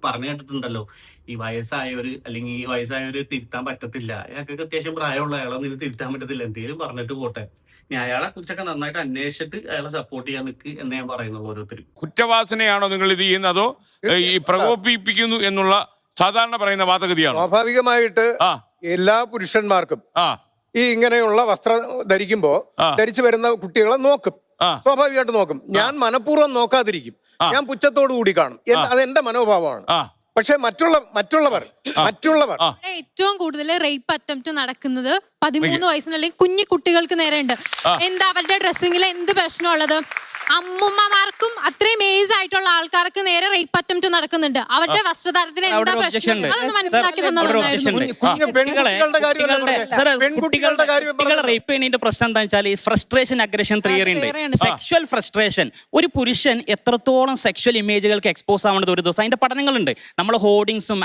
പറഞ്ഞു കേട്ടിട്ടുണ്ടല്ലോ, ഈ വയസ്സായവര് അല്ലെങ്കിൽ ഈ വയസ്സായവര് തിരുത്താൻ പറ്റത്തില്ല, അയാൾക്കൊക്കെ അത്യാവശ്യം പ്രായമുള്ള അയാളൊന്നും ഇത് തിരുത്താൻ പറ്റത്തില്ല, എന്തെങ്കിലും പറഞ്ഞിട്ട് പോട്ടെ. ഞാൻ അയാളെ കുറിച്ചൊക്കെ നന്നായിട്ട് അന്വേഷിച്ചിട്ട് അയാളെ സപ്പോർട്ട് ചെയ്യാൻ നിൽക്ക് എന്ന് ഞാൻ പറയുന്നുള്ളൂ. ഓരോരുത്തരും കുറ്റവാസനയാണോ നിങ്ങൾ ഇത് ചെയ്യുന്നത്, അതോ ഈ പ്രകോപിപ്പിക്കുന്നു എന്നുള്ള സാധാരണ പറയുന്ന വാദഗതിയാണോ? സ്വാഭാവികമായിട്ട് എല്ലാ പുരുഷന്മാർക്കും ഈ ഇങ്ങനെയുള്ള വസ്ത്രം ധരിച്ചു വരുന്ന കുട്ടികളെ നോക്കും, സ്വാഭാവികമായിട്ട് നോക്കും. ഞാൻ മനഃപൂർവ്വം നോക്കാതിരിക്കും, ഞാൻ പുച്ഛത്തോടു കൂടി കാണും. അത് എന്റെ മനോഭാവമാണ്. പക്ഷെ മറ്റുള്ളവർ ഏറ്റവും കൂടുതൽ റേപ്പ് അറ്റംപ്റ്റ് നടക്കുന്നത് 13 വയസ്സിന് അല്ലെങ്കിൽ കുഞ്ഞു കുട്ടികൾക്ക് നേരെ ഉണ്ട്. എന്താ അവരുടെ ഡ്രസ്സിങ്ങിൽ എന്ത് പ്രശ്നമുള്ളത്? അമ്മുമ്മമാർക്കും അത്രയും ഏജ് ആയിട്ടുള്ള ആൾക്കാർക്ക് നേരെ റേപ്പ് അറ്റംപ്റ്റ് നടക്കുന്നുണ്ട്. അവരുടെ വസ്ത്രധാരത്തിൽ എന്താ പ്രശ്നം? അതൊന്ന് മനസ്സിലാക്കി കുട്ടികളെ റേപ്പ് ചെയ്യുന്നതിന്റെ പ്രശ്നം എന്താ വെച്ചാൽ ഫ്രസ്ട്രേഷൻ അഗ്രഷൻ തിയറി ഉണ്ട്. സെക്ഷൽ ഫ്രസ്ട്രേഷൻ, ഒരു പുരുഷൻ എത്രത്തോളം സെക്ഷൽ ഇമേജുകൾക്ക് എക്സ്പോസ് ആവുന്നത് ഒരു ദിവസം അതിന്റെ പഠനങ്ങളുണ്ട്. നമ്മൾ ഹോർഡിങ്സും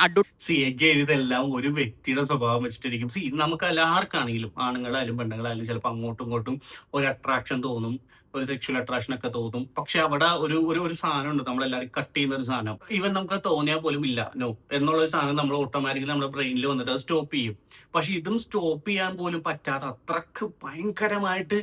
ഇതെല്ലാം ഒരു വ്യക്തിയുടെ സ്വഭാവം വെച്ചിട്ടിരിക്കും. നമുക്ക് എല്ലാവർക്കാണെങ്കിലും ആണുങ്ങളായാലും പെണ്ണുങ്ങളായാലും ചിലപ്പോൾ അങ്ങോട്ടും ഇങ്ങോട്ടും ഒരു അട്രാക്ഷൻ തോന്നും, ഒരു സെക്ഷൽ അട്രാക്ഷൻ ഒക്കെ തോന്നും. പക്ഷെ അവിടെ ഒരു സാധനം ഉണ്ട്, നമ്മളെല്ലാവരും കട്ട് ചെയ്യുന്ന ഒരു സാധനം. ഈവൻ നമുക്ക് തോന്നിയാൽ പോലും ഇല്ല നോ എന്നുള്ള ഒരു സാധനം നമ്മൾ ഓട്ടോമാറ്റിക്കലി നമ്മുടെ ബ്രെയിനിൽ വന്നിട്ട് അത് സ്റ്റോപ്പ് ചെയ്യും. പക്ഷെ ഇതും സ്റ്റോപ്പ് ചെയ്യാൻ പോലും പറ്റാതെ അത്രക്ക് ഭയങ്കരമായിട്ട്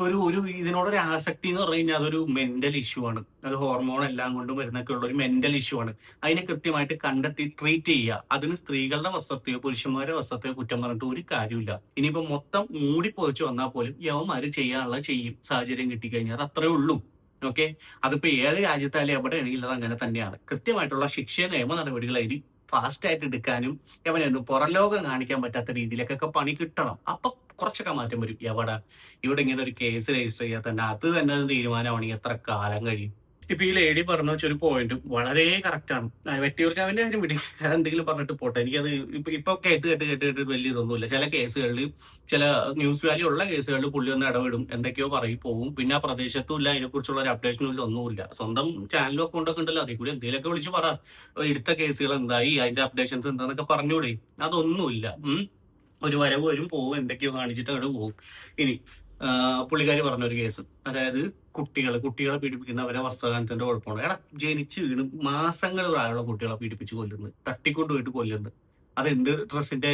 ഒരു ഇതിനോടൊരു ആസക്തി എന്ന് പറഞ്ഞു കഴിഞ്ഞാൽ അതൊരു മെന്റൽ ഇഷ്യൂ ആണ്. അത് ഹോർമോൺ എല്ലാം കൊണ്ടും വരുന്നൊക്കെ ഉള്ള ഒരു മെന്റൽ ഇഷ്യൂ ആണ്. അതിനെ കൃത്യമായിട്ട് കണ്ടെത്തി ട്രീറ്റ് ചെയ്യുക. അതിന് സ്ത്രീകളുടെ വസ്ത്രത്തെയോ പുരുഷന്മാരുടെ വസ്ത്രത്തെയോ കുറ്റം പറഞ്ഞിട്ട് ഒരു കാര്യമില്ല. ഇനിയിപ്പോ മൊത്തം മൂടിപ്പോയിച്ച് വന്നാൽ പോലും യവന്മാര് ചെയ്യാനുള്ള ചെയ്യും, സാഹചര്യം കിട്ടിക്കഴിഞ്ഞാൽ അത് അത്രേ ഉള്ളൂ. ഓക്കെ, അതിപ്പോ ഏത് രാജ്യത്തായാലും എവിടെയാണെങ്കിലും അത് അങ്ങനെ തന്നെയാണ്. കൃത്യമായിട്ടുള്ള ശിക്ഷ നിയമ നടപടികൾ അതിന് ഫാസ്റ്റ് ആയിട്ട് എടുക്കാനും അവനൊന്നും പുറലോകം കാണിക്കാൻ പറ്റാത്ത രീതിയിലേക്കൊക്കെ പണി കിട്ടണം. അപ്പൊ കുറച്ചൊക്കെ മാറ്റം വരും. ഇവിടെ ഇങ്ങനെ ഒരു കേസ് രജിസ്റ്റർ ചെയ്യാൻ തന്നെ അത് തന്നെ ഒരു തീരുമാനമാണെങ്കിൽ എത്ര കാലം കഴിയും? ഇപ്പൊ ഈ ലേഡി പറഞ്ഞ വെച്ചൊരു പോയിന്റും വളരെ കറക്റ്റ് ആണ്. വെട്ടിയവർക്ക് അവന്റെ കാര്യം വിടി, എന്തെങ്കിലും പറഞ്ഞിട്ട് പോട്ടെ. എനിക്കത് ഇപ്പൊ കേട്ട് വലിയ ഇതൊന്നുമില്ല. ചില കേസുകളിൽ, ചില ന്യൂസ് വാല്യൂ ഉള്ള കേസുകളിൽ പുള്ളി ഒന്ന് ഇടപെടും, എന്തൊക്കെയോ പറയും, പോകും. പിന്നെ ആ പ്രദേശത്തും ഇല്ല, അതിനെക്കുറിച്ചുള്ള ഒരു അപ്ഡേഷനും ഇല്ല, ഒന്നുമില്ല. സ്വന്തം ചാനലും അക്കൗണ്ടൊക്കെ ഉണ്ടല്ലോ, അതിൽ കൂടി എന്തെങ്കിലുമൊക്കെ വിളിച്ച് പറ, എടുത്ത കേസുകൾ എന്തായി, അതിന്റെ അപ്ഡേഷൻസ് എന്താന്നൊക്കെ പറഞ്ഞൂടെ. അതൊന്നുമില്ല. ഒരു വരവ് വരും, പോകും, എന്തൊക്കെയോ കാണിച്ചിട്ട് അവിടെ പോകും. ഇനി പുള്ളിക്കാരി പറഞ്ഞൊരു കേസ്, അതായത് കുട്ടികളെ പീഡിപ്പിക്കുന്നവരെ വസ്ത്രദാനത്തിന്റെ കുഴപ്പമാണ്. ജനിച്ച് വീണ് മാസങ്ങൾ പ്രായമുള്ള കുട്ടികളെ പീഡിപ്പിച്ച് കൊല്ലുന്നത്, തട്ടിക്കൊണ്ടുപോയിട്ട് കൊല്ലുന്നത്. അതെന്ത് ഡ്രസ്സിന്റെ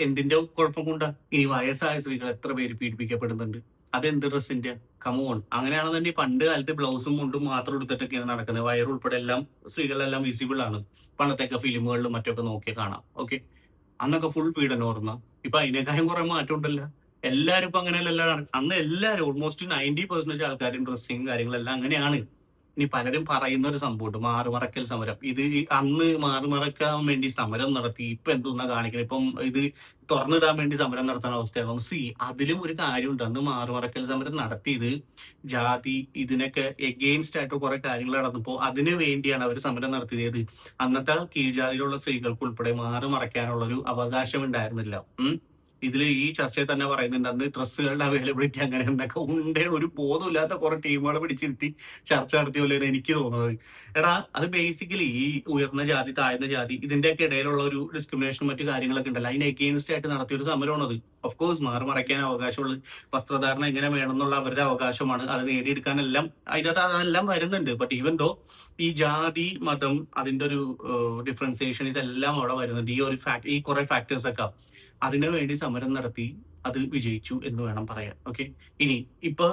എന്തിന്റെ കുഴപ്പം കൊണ്ടാ? ഇനി വയസ്സായ സ്ത്രീകൾ എത്ര പേര് പീഡിപ്പിക്കപ്പെടുന്നുണ്ട്? അതെന്ത് ഡ്രസ്സിന്റെ കമോൺ. അങ്ങനെയാണെന്നുണ്ടെങ്കിൽ പണ്ട് കാലത്ത് ബ്ലൗസും മുണ്ടും മാത്രം എടുത്തിട്ടൊക്കെയാണ് നടക്കുന്നത്. വയറുൾപ്പെടെ എല്ലാം സ്ത്രീകളെല്ലാം വിസിബിൾ ആണ്. പണ്ടത്തെയൊക്കെ ഫിലിമുകളിലും മറ്റൊക്കെ നോക്കിയാൽ കാണാം. ഓക്കെ, അന്നൊക്കെ ഫുൾ പീഡനം ഓർമ്മ. ഇപ്പൊ അതിനേക്കാളും കുറെ മാറ്റം ഉണ്ടല്ലോ. എല്ലാരും ഇപ്പൊ അങ്ങനെയല്ല. അന്ന് എല്ലാവരും ഓൾമോസ്റ്റ് 90% ആൾക്കാരും ഡ്രസ്സിങ് കാര്യങ്ങളെല്ലാം അങ്ങനെയാണ്. ഇനി പലരും പറയുന്ന ഒരു സംഭവമുണ്ട്, മാറുമറക്കൽ സമരം. ഇത് അന്ന് മാറുമറക്കാൻ വേണ്ടി സമരം നടത്തി, ഇപ്പൊ എന്തോന്നാ കാണിക്കുന്നത്? ഇപ്പം ഇത് തുറന്നിടാൻ വേണ്ടി സമരം നടത്തുന്ന അവസ്ഥയാണ്. അതിലും ഒരു കാര്യമുണ്ട്. അന്ന് മാറുമറക്കൽ സമരം നടത്തിയത് ജാതി ഇതിനൊക്കെ എഗെയിൻസ്റ്റ് ആയിട്ട് കുറെ കാര്യങ്ങൾ നടന്നപ്പോ അതിനു വേണ്ടിയാണ് അവർ സമരം നടത്തിയത്. അന്നത്തെ കീഴ്ജാതിയിലുള്ള സ്ത്രീകൾക്ക് ഉൾപ്പെടെ മാറുമറയ്ക്കാനുള്ള ഒരു അവകാശം ഉണ്ടായിരുന്നില്ല. ഇതിൽ ഈ ചർച്ചയിൽ തന്നെ പറയുന്നുണ്ട്, അന്ന് ഡ്രസ്സുകളുടെ അവൈലബിലിറ്റി അങ്ങനെ എന്നൊക്കെ ഉണ്ടേ. ഒരു ബോധമില്ലാത്ത കുറെ ടീമുകളെ പിടിച്ചിരുത്തി ചർച്ച നടത്തിയ പോലെയാണ് എനിക്ക് തോന്നുന്നത്. എടാ, അത് ബേസിക്കലി ഈ ഉയർന്ന ജാതി താഴ്ന്ന ജാതി ഇതിന്റെയൊക്കെ ഇടയിലുള്ള ഒരു ഡിസ്ക്രിമിനേഷൻ മറ്റു കാര്യങ്ങളൊക്കെ ഉണ്ടല്ലോ, അതിന് എഗെയിൻസ്റ്റ് ആയിട്ട് നടത്തിയ ഒരു സമരമാണത്. ഓഫ് കോഴ്സ് മാറുമറയ്ക്കാൻ അവകാശമുള്ള വസ്ത്രധാരണം എങ്ങനെ വേണമെന്നുള്ള അവരുടെ അവകാശമാണ്. അത് നേടിയെടുക്കാനെല്ലാം അതിനകത്ത് അതെല്ലാം വരുന്നുണ്ട്. ബട്ട് ഈവൻ ദോ ഈ ജാതി മതം അതിന്റെ ഒരു ഡിഫറൻസിയേഷൻ ഇതെല്ലാം അവിടെ വരുന്നുണ്ട്. ഈ കുറെ ഫാക്ടേഴ്സ് ഒക്കെ അതിനു വേണ്ടി സമരം നടത്തി അത് വിജയിച്ചു എന്ന് വേണം പറയാൻ. ഓക്കെ, ഇനി ഇപ്പൊ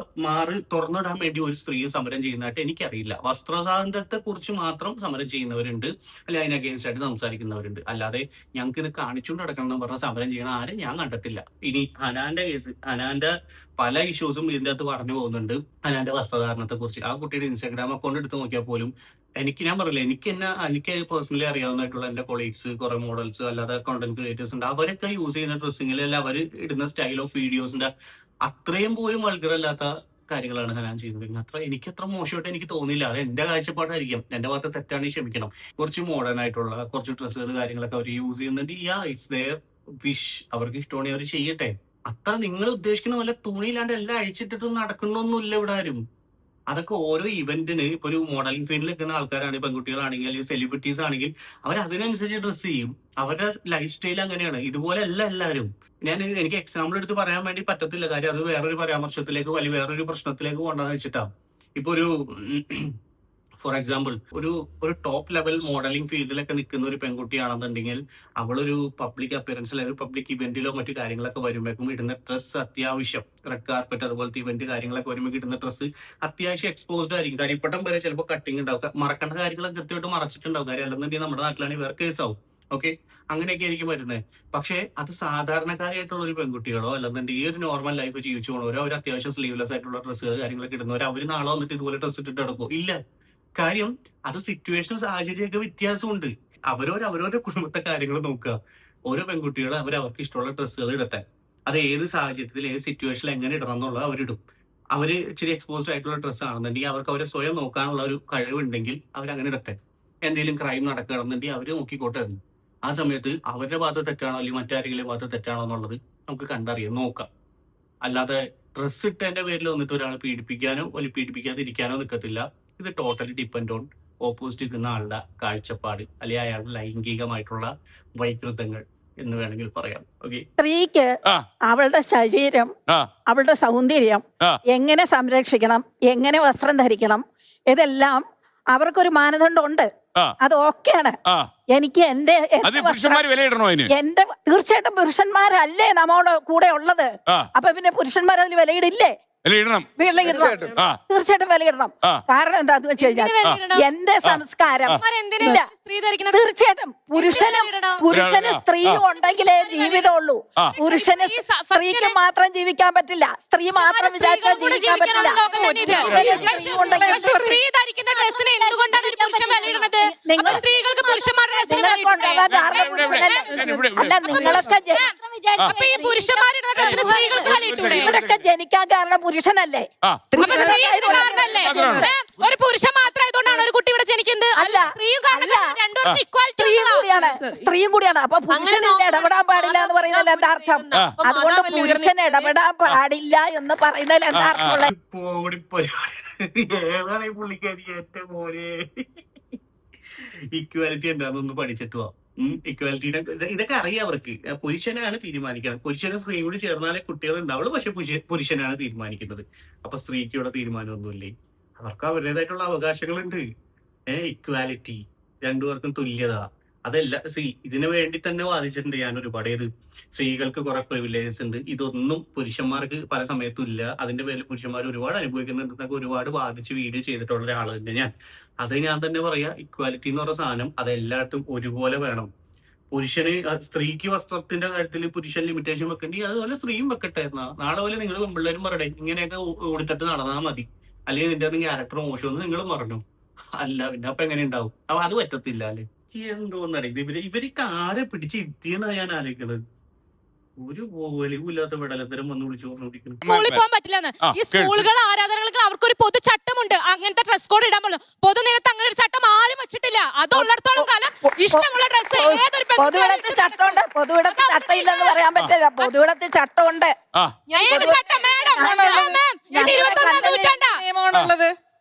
തുറന്നിടാൻ വേണ്ടി ഒരു സ്ത്രീ സമരം ചെയ്യുന്നതായിട്ട് എനിക്കറിയില്ല. വസ്ത്രസ്വാതന്ത്ര്യത്തെ കുറിച്ച് മാത്രം സമരം ചെയ്യുന്നവരുണ്ട്, അല്ലെങ്കിൽ അതിന് അഗേൻസ്റ്റ് ആയിട്ട് സംസാരിക്കുന്നവരുണ്ട്. അല്ലാതെ ഞങ്ങൾക്ക് ഇത് കാണിച്ചുകൊണ്ട് നടക്കണം എന്ന് പറഞ്ഞ സമരം ചെയ്യണ ആരും ഞാൻ കണ്ടിട്ടില്ല. ഇനി ഹനാന്റെ കേസ്, ഹനാന്റെ പല ഇഷ്യൂസും ഇതിന്റെ അകത്ത് പറഞ്ഞു പോകുന്നുണ്ട്. ഹനാന്റെ വസ്ത്രധാരണത്തെ കുറിച്ച് ആ കുട്ടിയുടെ ഇൻസ്റ്റാഗ്രാം അക്കൗണ്ട് എടുത്ത് നോക്കിയാൽ പോലും ഞാൻ പറയില്ല, എനിക്ക് പേഴ്സണലി അറിയാവുന്നതായിട്ടുള്ള എന്റെ കൊളീഗ്സ്, കുറെ മോഡൽസ്, അല്ലാതെ കോണ്ടന്റ് ക്രിയേറ്റേഴ്സ് ഉണ്ട്. അവരൊക്കെ യൂസ് ചെയ്യുന്ന ഡ്രസ്സിങ്ങിലല്ല അവർ ഇടുന്ന സ്റ്റൈൽ ഓഫ് വീഡിയോസിന്റെ അത്രയും പോലും വൾഗർ അല്ലാത്ത കാര്യങ്ങളാണ് ഹനാൻ ചെയ്യുന്നത്. എനിക്കത്ര മോശമായിട്ട് എനിക്ക് തോന്നിയില്ല. അത് എന്റെ കാഴ്ചപ്പാടായിരിക്കും, എന്റെ ഭാഗത്ത് തെറ്റാണെങ്കിൽ ക്ഷമിക്കണം. കുറച്ച് മോഡേൺ ആയിട്ടുള്ള കുറച്ച് ഡ്രസ്സുകൾ കാര്യങ്ങളൊക്കെ അവർ യൂസ് ചെയ്യുന്നുണ്ട്. ഇറ്റ്സ് ദെയർ വിഷ്, അവർക്ക് ഇഷ്ടമാണെങ്കിൽ അവർ ചെയ്യട്ടെ. അത്ര നിങ്ങൾ ഉദ്ദേശിക്കുന്ന പോലെ തുണിയില്ലാണ്ട് എല്ലാം അഴിച്ചിട്ടിട്ട് നടക്കണമെന്നൊന്നുമില്ല ഇവിടെ ആരും. അതൊക്കെ ഓരോ ഇവന്റിന് ഇപ്പൊ ഒരു മോഡലിംഗ് ഫീൽഡിൽ നിൽക്കുന്ന ആൾക്കാരാണെങ്കിൽ, പെൺകുട്ടികളാണെങ്കിൽ, അല്ലെങ്കിൽ സെലിബ്രിറ്റീസ് ആണെങ്കിൽ അവർ അതിനനുസരിച്ച് ഡ്രസ്സ് ചെയ്യും. അവരുടെ ലൈഫ് സ്റ്റൈൽ അങ്ങനെയാണ്. ഇതുപോലെ അല്ല എല്ലാവരും. എനിക്ക് എക്സാമ്പിൾ എടുത്ത് പറയാൻ വേണ്ടി പറ്റത്തില്ല, കാര്യം അത് വേറൊരു പരാമർശത്തിലേക്ക് വേറൊരു പ്രശ്നത്തിലേക്ക് കൊണ്ടുവന്ന് വെച്ചിട്ടാ. ഇപ്പൊ ഒരു ഫോർ എക്സാമ്പിൾ ഒരു ടോപ്പ് ലെവൽ മോഡലിംഗ് ഫീൽഡിലൊക്കെ നിൽക്കുന്ന ഒരു പെൺകുട്ടിയാണെന്നുണ്ടെങ്കിൽ അവളൊരു പബ്ലിക് അപ്പിയറൻസിലോ ഒരു പബ്ലിക് ഇവന്റിലോ മറ്റു കാര്യങ്ങളൊക്കെ വരുമ്പോഴേക്കും ഇടുന്ന ഡ്രസ്സ് അത്യാവശ്യം റെഡ് കാർപ്പറ്റ് അതുപോലത്തെ ഇവന്റ് കാര്യങ്ങളൊക്കെ വരുമ്പോൾ ഇടുന്ന ഡ്രസ്സ് അത്യാവശ്യം എക്സ്പോസ്ഡ് ആയിരിക്കും. കരിപ്പട്ടം വരെ ചിലപ്പോൾ കട്ടിങ് ഉണ്ടാവും. മറക്കേണ്ട കാര്യങ്ങളൊക്കെ കൃത്യമായിട്ട് മറച്ചിട്ടുണ്ടാവും. കാര്യം അല്ലെന്നുണ്ടെങ്കിൽ നമ്മുടെ നാട്ടിലാണെങ്കിൽ വേറെ കേസാവും. ഓക്കെ, അങ്ങനെയൊക്കെ ആയിരിക്കും വരുന്നത്. പക്ഷേ അത് സാധാരണക്കാരായിട്ടുള്ള ഒരു പെൺകുട്ടികളോ അല്ലെന്നുണ്ടെങ്കിൽ ഈ ഒരു നോർമൽ ലൈഫ് ജീവിച്ചു പോകണവരോ ഒരു അത്യാവശ്യം സ്ലീവ്ലെസ് ആയിട്ടുള്ള ഡ്രസ്സുകൾ കാര്യങ്ങളൊക്കെ ഇടുന്നവരോ അവർ നാളെ വന്നിട്ട് ഇതുപോലെ ഡ്രസ്സ് ഇട്ടിട്ട് നടക്കും ഇല്ല. കാര്യം അത് സിറ്റുവേഷനും സാഹചര്യമൊക്കെ വ്യത്യാസമുണ്ട്. അവരവരുടെ കുടുംബത്തെ കാര്യങ്ങൾ നോക്കുക. ഓരോ പെൺകുട്ടികൾ അവർക്ക് ഇഷ്ടമുള്ള ഡ്രസ്സുകൾ ഇടട്ടെ. അത് ഏത് സാഹചര്യത്തിൽ ഏത് സിറ്റുവേഷനിൽ എങ്ങനെ ഇടണം എന്നുള്ളത് അവരിടും. അവര് ഇച്ചിരി എക്സ്പോസ്ഡ് ആയിട്ടുള്ള ഡ്രസ്സ് ആണെന്നുണ്ടെങ്കിൽ അവർക്ക് അവരെ സ്വയം നോക്കാനുള്ള ഒരു കഴിവുണ്ടെങ്കിൽ അവരങ്ങനെ ഇടട്ടെ. എന്തെങ്കിലും ക്രൈം നടക്കുകയാണെന്നുണ്ടെങ്കിൽ അവര് നോക്കിക്കോട്ടെ. ആ സമയത്ത് അവരുടെ ഭാഗത്ത് തെറ്റാണോ അല്ലെങ്കിൽ മറ്റാരെങ്കിലും ഭാഗത്ത് തെറ്റാണോ എന്നുള്ളത് നമുക്ക് കണ്ടറിയാം, നോക്കാം. അല്ലാതെ ഡ്രസ്സ് ഇട്ടതിന്റെ പേരിൽ വന്നിട്ട് ഒരാൾ പീഡിപ്പിക്കാനോ അല്ലെങ്കിൽ പീഡിപ്പിക്കാതിരിക്കാനോ നിൽക്കത്തില്ല. ഇത് ടോട്ടലി ഡിപ്പെൻഡ് ഓൺ ഓപ്പോസിറ്റ് നിൽക്കുന്ന ആളുടെ കാഴ്ചപ്പാട് അല്ലെങ്കിൽ അയാളുടെ ലൈംഗികമായിട്ടുള്ള വൈകൃതങ്ങൾ എന്ന് വേണമെങ്കിൽ പറയാം. ഓക്കെ, സ്ത്രീക്ക് അവളുടെ ശരീരം, അവളുടെ സൗന്ദര്യം എങ്ങനെ സംരക്ഷിക്കണം, എങ്ങനെ വസ്ത്രം ധരിക്കണം, ഇതെല്ലാം അവർക്കൊരു മാനദണ്ഡം ഉണ്ട്. അത് ഓക്കെയാണ്. എനിക്ക് എന്റെ തീർച്ചയായിട്ടും പുരുഷന്മാരല്ലേ നമ്മോട് കൂടെ ഉള്ളത്. അപ്പൊ പിന്നെ പുരുഷന്മാർ അതിൽ വിലയിടില്ലേ? തീർച്ചയായിട്ടും വിലയിടണം. കാരണം എന്താന്ന് വെച്ച് കഴിഞ്ഞാൽ എന്റെ സംസ്കാരം തീർച്ചയായിട്ടും പുരുഷന് സ്ത്രീയും ഉണ്ടെങ്കിലേ ജീവിതമുള്ളൂ. പുരുഷന് സ്ത്രീക്ക് മാത്രം ജീവിക്കാൻ പറ്റില്ല. സ്ത്രീ മാത്രം വിചാരിച്ചാൽ ജീവിക്കാൻ പറ്റില്ല. ഇവരൊക്കെ ജനിക്കാൻ കാരണം പുരുഷനല്ലേ? ഒരു പുരുഷൻ മാത്രമായതുകൊണ്ടാണ് ഒരു കുട്ടി ഇവിടെ ജനിക്കുന്നത്. സ്ത്രീയും കൂടിയാണ്. അപ്പൊ പുരുഷന് ഇടപെടാൻ പാടില്ല എന്ന് പറയുന്നതിൽ എന്താ അർത്ഥം? അതുകൊണ്ട് പുരുഷൻ ഇടപെടാൻ പാടില്ല എന്ന് പറയുന്നതിൽ എന്താ അർത്ഥമുള്ള? ഏതാണ് ഈ പുള്ളിക്കാരി ഏറ്റവും പോലെ ഇക്വാലിറ്റി എന്താണെന്നൊന്ന് പഠിച്ചിട്ട് പോവാം. ഇക്വാലിറ്റിയുടെ ഇതൊക്കെ അറിയാം അവർക്ക്. പുരുഷനാണ് തീരുമാനിക്കുന്നത്. പുരുഷനും സ്ത്രീയും കൂടി ചേർന്നാലേ കുട്ടികൾ ഉണ്ടാവുള്ളൂ. പക്ഷെ പുരുഷനാണ് തീരുമാനിക്കുന്നത്. അപ്പൊ സ്ത്രീക്ക് ഇവിടെ തീരുമാനമൊന്നുമില്ലേ? അവർക്ക് അവരുടേതായിട്ടുള്ള അവകാശങ്ങളുണ്ട്. ഇക്വാലിറ്റി, രണ്ടുപേർക്കും തുല്യത, അതല്ല ഇതിനു വേണ്ടി തന്നെ വാദിച്ചിട്ടുണ്ട് ഞാൻ ഒരുപാട്. ഏത് സ്ത്രീകൾക്ക് കുറെ പ്രിവിലേജസ് ഉണ്ട്, ഇതൊന്നും പുരുഷന്മാർക്ക് പല സമയത്തും ഇല്ല, അതിന്റെ പേരിൽ പുരുഷന്മാർ ഒരുപാട് അനുഭവിക്കുന്നുണ്ടെന്നൊക്കെ ഒരുപാട് വാദിച്ച് വീഡിയോ ചെയ്തിട്ടുള്ള ഒരാൾ തന്നെ ഞാൻ. അത് ഞാൻ തന്നെ പറയാ, ഇക്വാലിറ്റി എന്ന് പറയുന്ന സാധനം അതെല്ലായിടത്തും ഒരുപോലെ വേണം. പുരുഷന് സ്ത്രീക്ക് വസ്ത്രത്തിന്റെ കാര്യത്തിൽ പുരുഷൻ ലിമിറ്റേഷൻ വെക്കേണ്ടി അതുപോലെ സ്ത്രീയും വെക്കട്ടെ. നാളെ പോലെ നിങ്ങൾ പെൺപിള്ളേരും പറയട്ടെ ഇങ്ങനെയൊക്കെ ഓടിത്തട്ട് നടന്നാൽ മതി, അല്ലെങ്കിൽ നിന്റെ ക്യാരക്ടർ മോശമെന്ന് നിങ്ങളും പറഞ്ഞു. അല്ല പിന്നെ അപ്പൊ എങ്ങനെ ഉണ്ടാവും? അപ്പൊ അത് പറ്റത്തില്ല അല്ലേ? എന്തോന്നറിയ ഇവർക്ക് ആരെ പിടിച്ച് ഇരുത്തിയെന്നാണ് ഞാൻ ആലോചിക്കുന്നത്. ഒരു വെളിവില്ലാത്ത വിടലത്തരം വന്ന് വിളിച്ചു പറഞ്ഞോണ്ടിരിക്കുന്നു. സ്കൂളിൽ പോകാൻ പറ്റില്ലെന്ന്. ഈ സ്കൂളുകൾ ആരാധനകൾക്ക് അവർക്കൊരു പൊതു ചട്ടമുണ്ട്, അങ്ങനത്തെ ഡ്രസ് കോഡ് ഇടാൻ പറ്റും. പൊതുനിരത്ത് അങ്ങനെ ഒരു ചട്ടം ആരും വെച്ചിട്ടില്ല. അത് ഉള്ളിടത്തോളം കാലം ഇഷ്ടമുള്ള ഡ്രസ് ഏതൊരു പൊതുവിടത്തിൽ ചട്ടമുണ്ട്, പൊതുവിടത്തിൽ ചട്ടമില്ലെന്ന് പറയാൻ പറ്റില്ല. പൊതുവിടത്തിൽ ചട്ടമുണ്ട്. ഏത് ചട്ടം മേഡം? ഇത് 21ാം നൂറ്റാണ്ടാ നിയമമാണുള്ളത്.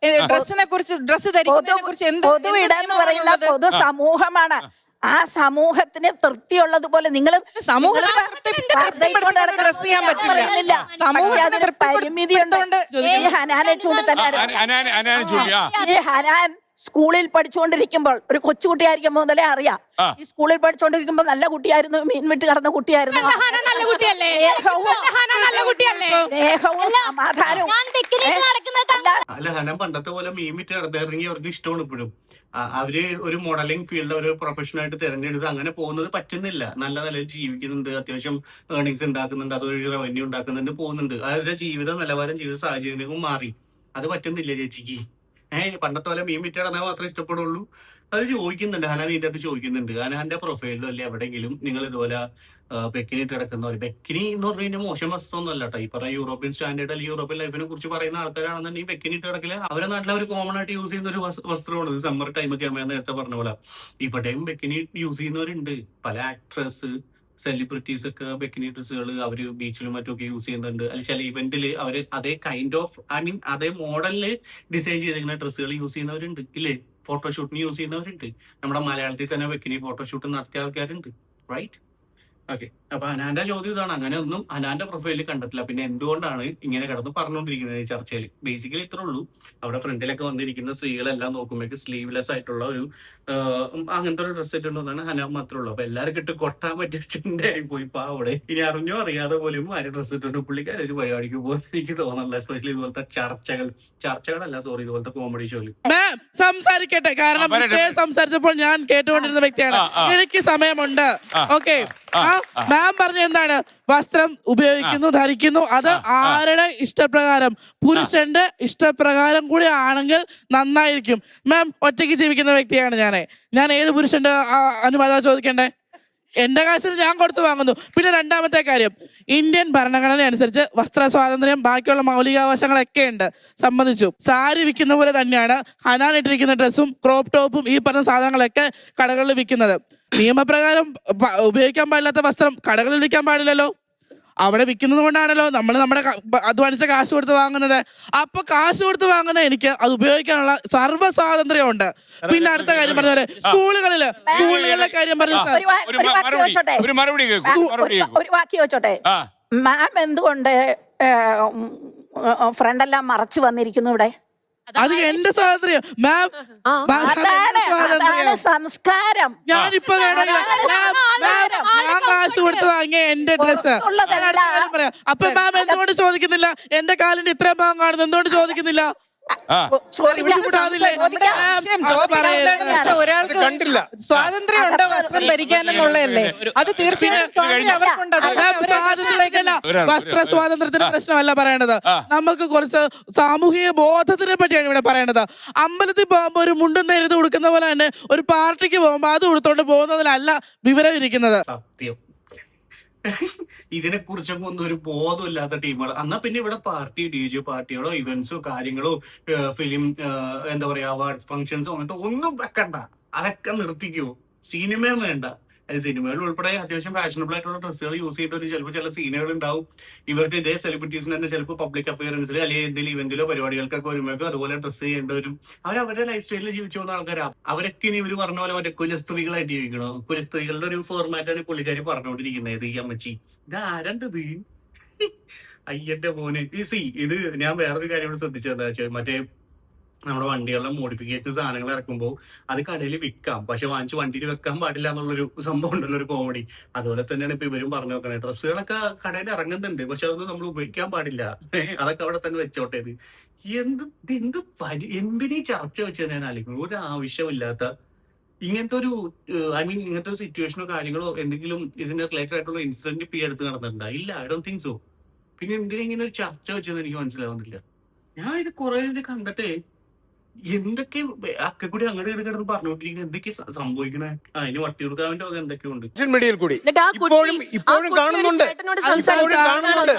ഡ്രസ്സിനെ കുറിച്ച്, ഡ്രസ് ധരിക്കുന്നതിനെ കുറിച്ച് എന്ത് പൊതുവിടം എന്ന് പറയുന്ന പൊതു സമൂഹമാണ്. ആ സമൂഹത്തിന് തൃപ്തിയുള്ളതുപോലെ നിങ്ങൾ ഡ്രസ് ചെയ്യാൻ പറ്റില്ല. സമൂഹത്തിന് പരിമിതിയുണ്ട്. ഈ ഹനാനെ ഈ ഹനാൻ സ്കൂളിൽ പഠിച്ചുകൊണ്ടിരിക്കുമ്പോൾ ഒരു കൊച്ചുകുട്ടിയായിരിക്കും മുതലേ അറിയാം. ഈ സ്കൂളിൽ പഠിച്ചുകൊണ്ടിരിക്കുമ്പോൾ നല്ല കുട്ടിയായിരുന്നു, മീൻ വിട്ട് കടന്ന കുട്ടിയായിരുന്നു. സ്നേഹവും സമാധാനവും. അല്ല, ഹനം പണ്ടത്തെ പോലെ മീൻ വിട്ട് നടന്നിറങ്ങി അവർക്ക് ഇഷ്ടമാണ് ഇപ്പോഴും. അവര് ഒരു മോഡലിംഗ് ഫീൽഡ് ഒരു പ്രൊഫഷനായിട്ട് തിരഞ്ഞെടുത്ത് അങ്ങനെ പോകുന്നത് പറ്റുന്നില്ല. നല്ല നിലയിൽ ജീവിക്കുന്നുണ്ട്, അത്യാവശ്യം ഏർണിങ്സ് ഉണ്ടാക്കുന്നുണ്ട്, അതൊരു റവന്യൂ ഉണ്ടാക്കുന്നുണ്ട്, പോകുന്നുണ്ട്. അവരുടെ ജീവിത നിലവാരം, ജീവിത സാഹചര്യങ്ങളും മാറി. അത് പറ്റുന്നില്ല ചേച്ചിക്ക്. പണ്ടത്തെ പോലെ മീൻ വിറ്റ് നടന്നാൽ മാത്രമേ ഇഷ്ടപ്പെടുള്ളൂ. അത് ചോദിക്കുന്നുണ്ട് ഹനാൻ, ഇതിന്റെ അത് ചോദിക്കുന്നുണ്ട്. ഹനാന്റെ പ്രൊഫൈലിലും അല്ലെ എവിടെയെങ്കിലും നിങ്ങൾ ഇതുപോലെ ബെക്കിനിട്ട് കിടക്കുന്നവർ, ബെക്കിനി എന്ന് പറഞ്ഞു കഴിഞ്ഞാൽ മോശം വസ്ത്രമൊന്നും അല്ല കേട്ടോ. ഈ പറഞ്ഞ യൂറോപ്യൻ സ്റ്റാൻഡേർഡ് അല്ലെങ്കിൽ യൂറോപ്യൻ ലൈഫിനെ കുറിച്ച് പറയുന്ന ആൾക്കാരാണെന്നുണ്ടെങ്കിൽ ബെക്കിനിട്ട് കിടക്കില്ല. അവരെ നാട്ടിലെ ഒരു കോമൺ ആയിട്ട് യൂസ് ചെയ്യുന്ന ഒരു വസ്ത്രമാണ് ഇത്. സമ്മർ ടൈമൊക്കെ ആകുമ്പോൾ നേരത്തെ പറഞ്ഞ പോലെ ഇവിടെയും ബെക്കിനി യൂസ് ചെയ്യുന്നവരുണ്ട്. പല ആക്ട്രസ്, സെലിബ്രിറ്റീസ് ഒക്കെ ബെക്കിനി ഡ്രസ്സുകൾ അവര് ബീച്ചിലും മറ്റുമൊക്കെ യൂസ് ചെയ്യുന്നുണ്ട്. അല്ലെങ്കിൽ ചില ഇവന്റില് അവര് അതേ കൈൻഡ് ഓഫ് അതേ മോഡലില് ഡിസൈൻ ചെയ്തിരിക്കുന്ന ഡ്രസ്സുകൾ യൂസ് ചെയ്യുന്നവരുണ്ട് ഇല്ലേ? ഫോട്ടോഷൂട്ടിന് യൂസ് ചെയ്യുന്നവരുണ്ട്. നമ്മുടെ മലയാളത്തിൽ തന്നെ ബെക്കിനി ഫോട്ടോഷൂട്ട് നടത്തിയ ആൾക്കാരുണ്ട്, റൈറ്റ്? ഓക്കെ. അപ്പൊ ഹനാന്റെ ചോദ്യം ഇതാണ്. അങ്ങനെ ഒന്നും ഹനാന്റെ പ്രൊഫൈലിൽ കണ്ടിട്ടില്ല. പിന്നെ എന്തുകൊണ്ടാണ് ഇങ്ങനെ കിടന്ന് പറഞ്ഞുകൊണ്ടിരിക്കുന്നത് ഈ ചർച്ചയിൽ? ബേസിക്കലി ഇത്രേ ഉള്ളൂ. അവിടെ ഫ്രണ്ടിലൊക്കെ വന്നിരിക്കുന്ന സ്ത്രീകളെല്ലാം നോക്കുമ്പോഴേക്ക് സ്ലീവ്ലെസ് ആയിട്ടുള്ള ഒരു അങ്ങനത്തെ ഒരു ഡ്രസ് ഇട്ടുണ്ടെന്നാണ് ഹനാൻ മാത്രമേ ഉള്ളൂ. അപ്പൊ എല്ലാവർക്കും ഇട്ട് കൊട്ടാൻ പറ്റിയ ചിന്തയായി പോയി. ഇപ്പൊ അവിടെ ഇനി അറിഞ്ഞോ അറിയാതെ പോലും ആര് ഡ്രസ് ഇട്ടുണ്ട് പുള്ളിക്കാർ ഒരു പരിപാടിക്ക് പോകുന്ന എനിക്ക് തോന്നുന്നില്ല. എസ്പെഷ്യലി ഇതുപോലത്തെ ചർച്ചകളല്ല സോറി, ഇതുപോലത്തെ കോമഡി ഷോയില്. സംസാരിക്കട്ടെ, കാരണം സംസാരിച്ചപ്പോൾ ഞാൻ കേട്ടുകൊണ്ടിരുന്ന വ്യക്തിയാണ്. എനിക്ക് സമയമുണ്ട്. ഓക്കെ, മാം പറഞ്ഞ എന്താണ്? വസ്ത്രം ഉപയോഗിക്കുന്നു, ധരിക്കുന്നു, അത് ആരുടെ ഇഷ്ടപ്രകാരം, പുരുഷന്റെ ഇഷ്ടപ്രകാരം കൂടി ആണെങ്കിൽ നന്നായിരിക്കും. മാം ഒറ്റയ്ക്ക് ജീവിക്കുന്ന വ്യക്തിയാണ് ഞാൻ ഏത് പുരുഷന്റെ അനുവാദം ചോദിക്കണ്ടേ? എന്റെ കാശിൽ ഞാൻ കൊടുത്തു വാങ്ങുന്നു. പിന്നെ രണ്ടാമത്തെ കാര്യം, ഇന്ത്യൻ ഭരണഘടന അനുസരിച്ച് വസ്ത്ര സ്വാതന്ത്ര്യം, ബാക്കിയുള്ള മൗലികാവകാശങ്ങളൊക്കെ ഉണ്ട്, സംബന്ധിച്ചു. സാരി വിൽക്കുന്ന പോലെ തന്നെയാണ് ഹനാൻ ഇട്ടിരിക്കുന്ന ഡ്രസ്സും ക്രോപ്പ് ടോപ്പും ഈ പറഞ്ഞ സാധനങ്ങളൊക്കെ കടകളിൽ വിൽക്കുന്നത്. നിയമപ്രകാരം ഉപയോഗിക്കാൻ പാടില്ലാത്ത വസ്ത്രം കടകളിൽ വിൽക്കാൻ പാടില്ലല്ലോ. അവിടെ വിൽക്കുന്നത് കൊണ്ടാണല്ലോ നമ്മൾ നമ്മുടെ അധ്വാനിച്ച കാശ് കൊടുത്ത് വാങ്ങുന്നത്. അപ്പൊ കാശ് കൊടുത്ത് വാങ്ങുന്ന എനിക്ക് അത് ഉപയോഗിക്കാനുള്ള സർവ്വ സ്വാതന്ത്ര്യമുണ്ട്. പിന്നെ അടുത്ത കാര്യം പറഞ്ഞ പോലെ സ്കൂളുകളിലെ കാര്യം പറഞ്ഞു. ഒരു വാക്ക് ചോദിച്ചോട്ടെ, മാം എന്തുകൊണ്ട് ഫ്രണ്ടെല്ലാം മറച്ചു വന്നിരിക്കുന്നു ഇവിടെ? അത് എന്റെ സ്വാതന്ത്ര്യം മാം, സംസ്കാരം. ഞാനിപ്പോ ഞാൻ കാശ് കൊടുത്ത് വാങ്ങിയ എന്റെ ഡ്രസ്സ് പറയാം. അപ്പൊ മാം എന്തുകൊണ്ട് ചോദിക്കുന്നില്ല? എന്റെ കാലിന്റെ ഇത്രയും ഭാഗം കാണുന്നു, എന്തുകൊണ്ട് ചോദിക്കുന്നില്ല? ഒരാൾക്ക് സ്വാതന്ത്ര്യമുണ്ട് വസ്ത്രം ധരിക്കാനെന്നുള്ളതല്ലേ? അത് തീർച്ചയായും വസ്ത്ര സ്വാതന്ത്ര്യത്തിന്റെ പ്രശ്നമല്ല പറയേണ്ടത്. നമുക്ക് കുറച്ച് സാമൂഹിക ബോധത്തിനെ പറ്റിയാണ് ഇവിടെ പറയേണ്ടത്. അമ്പലത്തിൽ പോകുമ്പോ ഒരു മുണ്ടും നേരത്ത് കൊടുക്കുന്ന പോലെ തന്നെ ഒരു പാർട്ടിക്ക് പോകുമ്പോ അത് കൊടുത്തോണ്ട് പോകുന്നതിലല്ല വിവരം ഇരിക്കുന്നത്. സത്യം. ഇതിനെ കുറിച്ചൊക്കെ ഒന്നും ഒരു ബോധമില്ലാത്ത ടീമുകൾ. എന്നാ പിന്നെ ഇവിടെ പാർട്ടി, DJ പാർട്ടികളോ ഇവന്റ്സോ കാര്യങ്ങളോ ഫിലിം എന്താ പറയാ അവാർഡ് ഫംഗ്ഷൻസോ അങ്ങനത്തെ ഒന്നും വെക്കണ്ട. അതൊക്കെ നിർത്തിക്കോ. സിനിമയും വേണ്ട. സിനിമകളിൽ ഉൾപ്പെടെ അത്യാവശ്യം ഫാഷനബിൾ ആയിട്ടുള്ള ഡ്രസ്സുകൾ യൂസ് ചെയ്തിട്ട് ചിലപ്പോൾ ചില സീനുകൾ ഉണ്ടാവും. ഇവർക്ക് ഇതേ സെലിബ്രിറ്റീസിന് തന്നെ ചിലപ്പോൾ പബ്ലിക് അപ്പിയറൻസിൽ അല്ലെങ്കിൽ എന്തെങ്കിലും ഇവന്റിലോ പരിപാടികൾക്കൊക്കെ വരുമ്പോഴേക്കും അതുപോലെ ഡ്രസ്സ് ചെയ്യേണ്ടി വരും. അവരുടെ ലൈഫ് സ്റ്റൈലിൽ ജീവിച്ചു പോകുന്ന ആൾക്കാരാണ്. അവരൊക്കെ ഇനി ഇവർ പറഞ്ഞ പോലെ മറ്റേ കുല സ്ത്രീകളായിട്ട് ജീവിക്കണോ? കുല സ്ത്രീകളുടെ ഒരു ഫോർമാറ്റാണ് പുള്ളിക്കാരി പറഞ്ഞുകൊണ്ടിരിക്കുന്നത്. ഈ അമ്മച്ചി ഇത് ആരണ്ടത്? അയ്യന്റെ മോന്. ഇത് ഞാൻ വേറൊരു കാര്യം കൂടെ ശ്രദ്ധിച്ചത് എന്താ വെച്ചാൽ, മറ്റേ നമ്മുടെ വണ്ടികളുടെ മോഡിഫിക്കേഷൻ സാധനങ്ങൾ ഇറക്കുമ്പോൾ അത് കടയിൽ വിൽക്കാം, പക്ഷെ വാങ്ങിച്ച് വണ്ടിയിൽ വെക്കാൻ പാടില്ല എന്നുള്ളൊരു സംഭവം ഉണ്ടല്ലോ, ഒരു കോമഡി. അതുപോലെ തന്നെയാണ് ഇപ്പൊ ഇവരും പറഞ്ഞു നോക്കണേ. ഡ്രസ്സുകളൊക്കെ കടയിൽ ഇറങ്ങുന്നുണ്ട്, പക്ഷെ അതൊന്നും നമ്മൾ ഉപയോഗിക്കാൻ പാടില്ല. അതൊക്കെ അവിടെ തന്നെ വെച്ചോട്ടെ. എന്തിനീ ചർച്ച വെച്ചത് ഞാൻ ആലോചിക്കുന്നു. ഒരു ആവശ്യമില്ലാത്ത ഇങ്ങനത്തെ ഒരു ഇങ്ങനത്തെ ഒരു സിറ്റുവേഷനോ കാര്യങ്ങളോ എന്തെങ്കിലും ഇതിന്റെ റിലേറ്റഡ് ആയിട്ടുള്ള ഇൻസിഡന്റ് ഇപ്പൊ ഈ അടുത്ത് നടന്നിട്ടുണ്ടോ? ഇല്ല, ഐ ഡോണ്ട് തിങ്ക് സോ. പിന്നെ എന്തിനാ ഇങ്ങനെ ഒരു ചർച്ച വെച്ചതെന്ന് എനിക്ക് മനസ്സിലാവുന്നില്ല. ഞാൻ ഇത് കുറെ കണ്ടിട്ടേ എന്തൊക്കെ അക്കെ കൂടി അങ്ങോട്ട് കിടന്ന് പറഞ്ഞുകൊണ്ടിരിക്കുന്നത്, എന്തൊക്കെ സംഭവിക്കണേ. അതിന് വട്ടിയൂർക്കാവിന്റെ വക എന്തൊക്കെയുണ്ട് സോഷ്യൽ മീഡിയയിൽ കൂടി എന്നിട്ട് ആ കുട്ടി- ഇപ്പോഴും ആ കുട്ടി കാണുന്നുണ്ട്. ഒരു ചേട്ടനോട് ഇപ്പോഴും സംസാരിച്ചു. കാണുന്നുണ്ട്.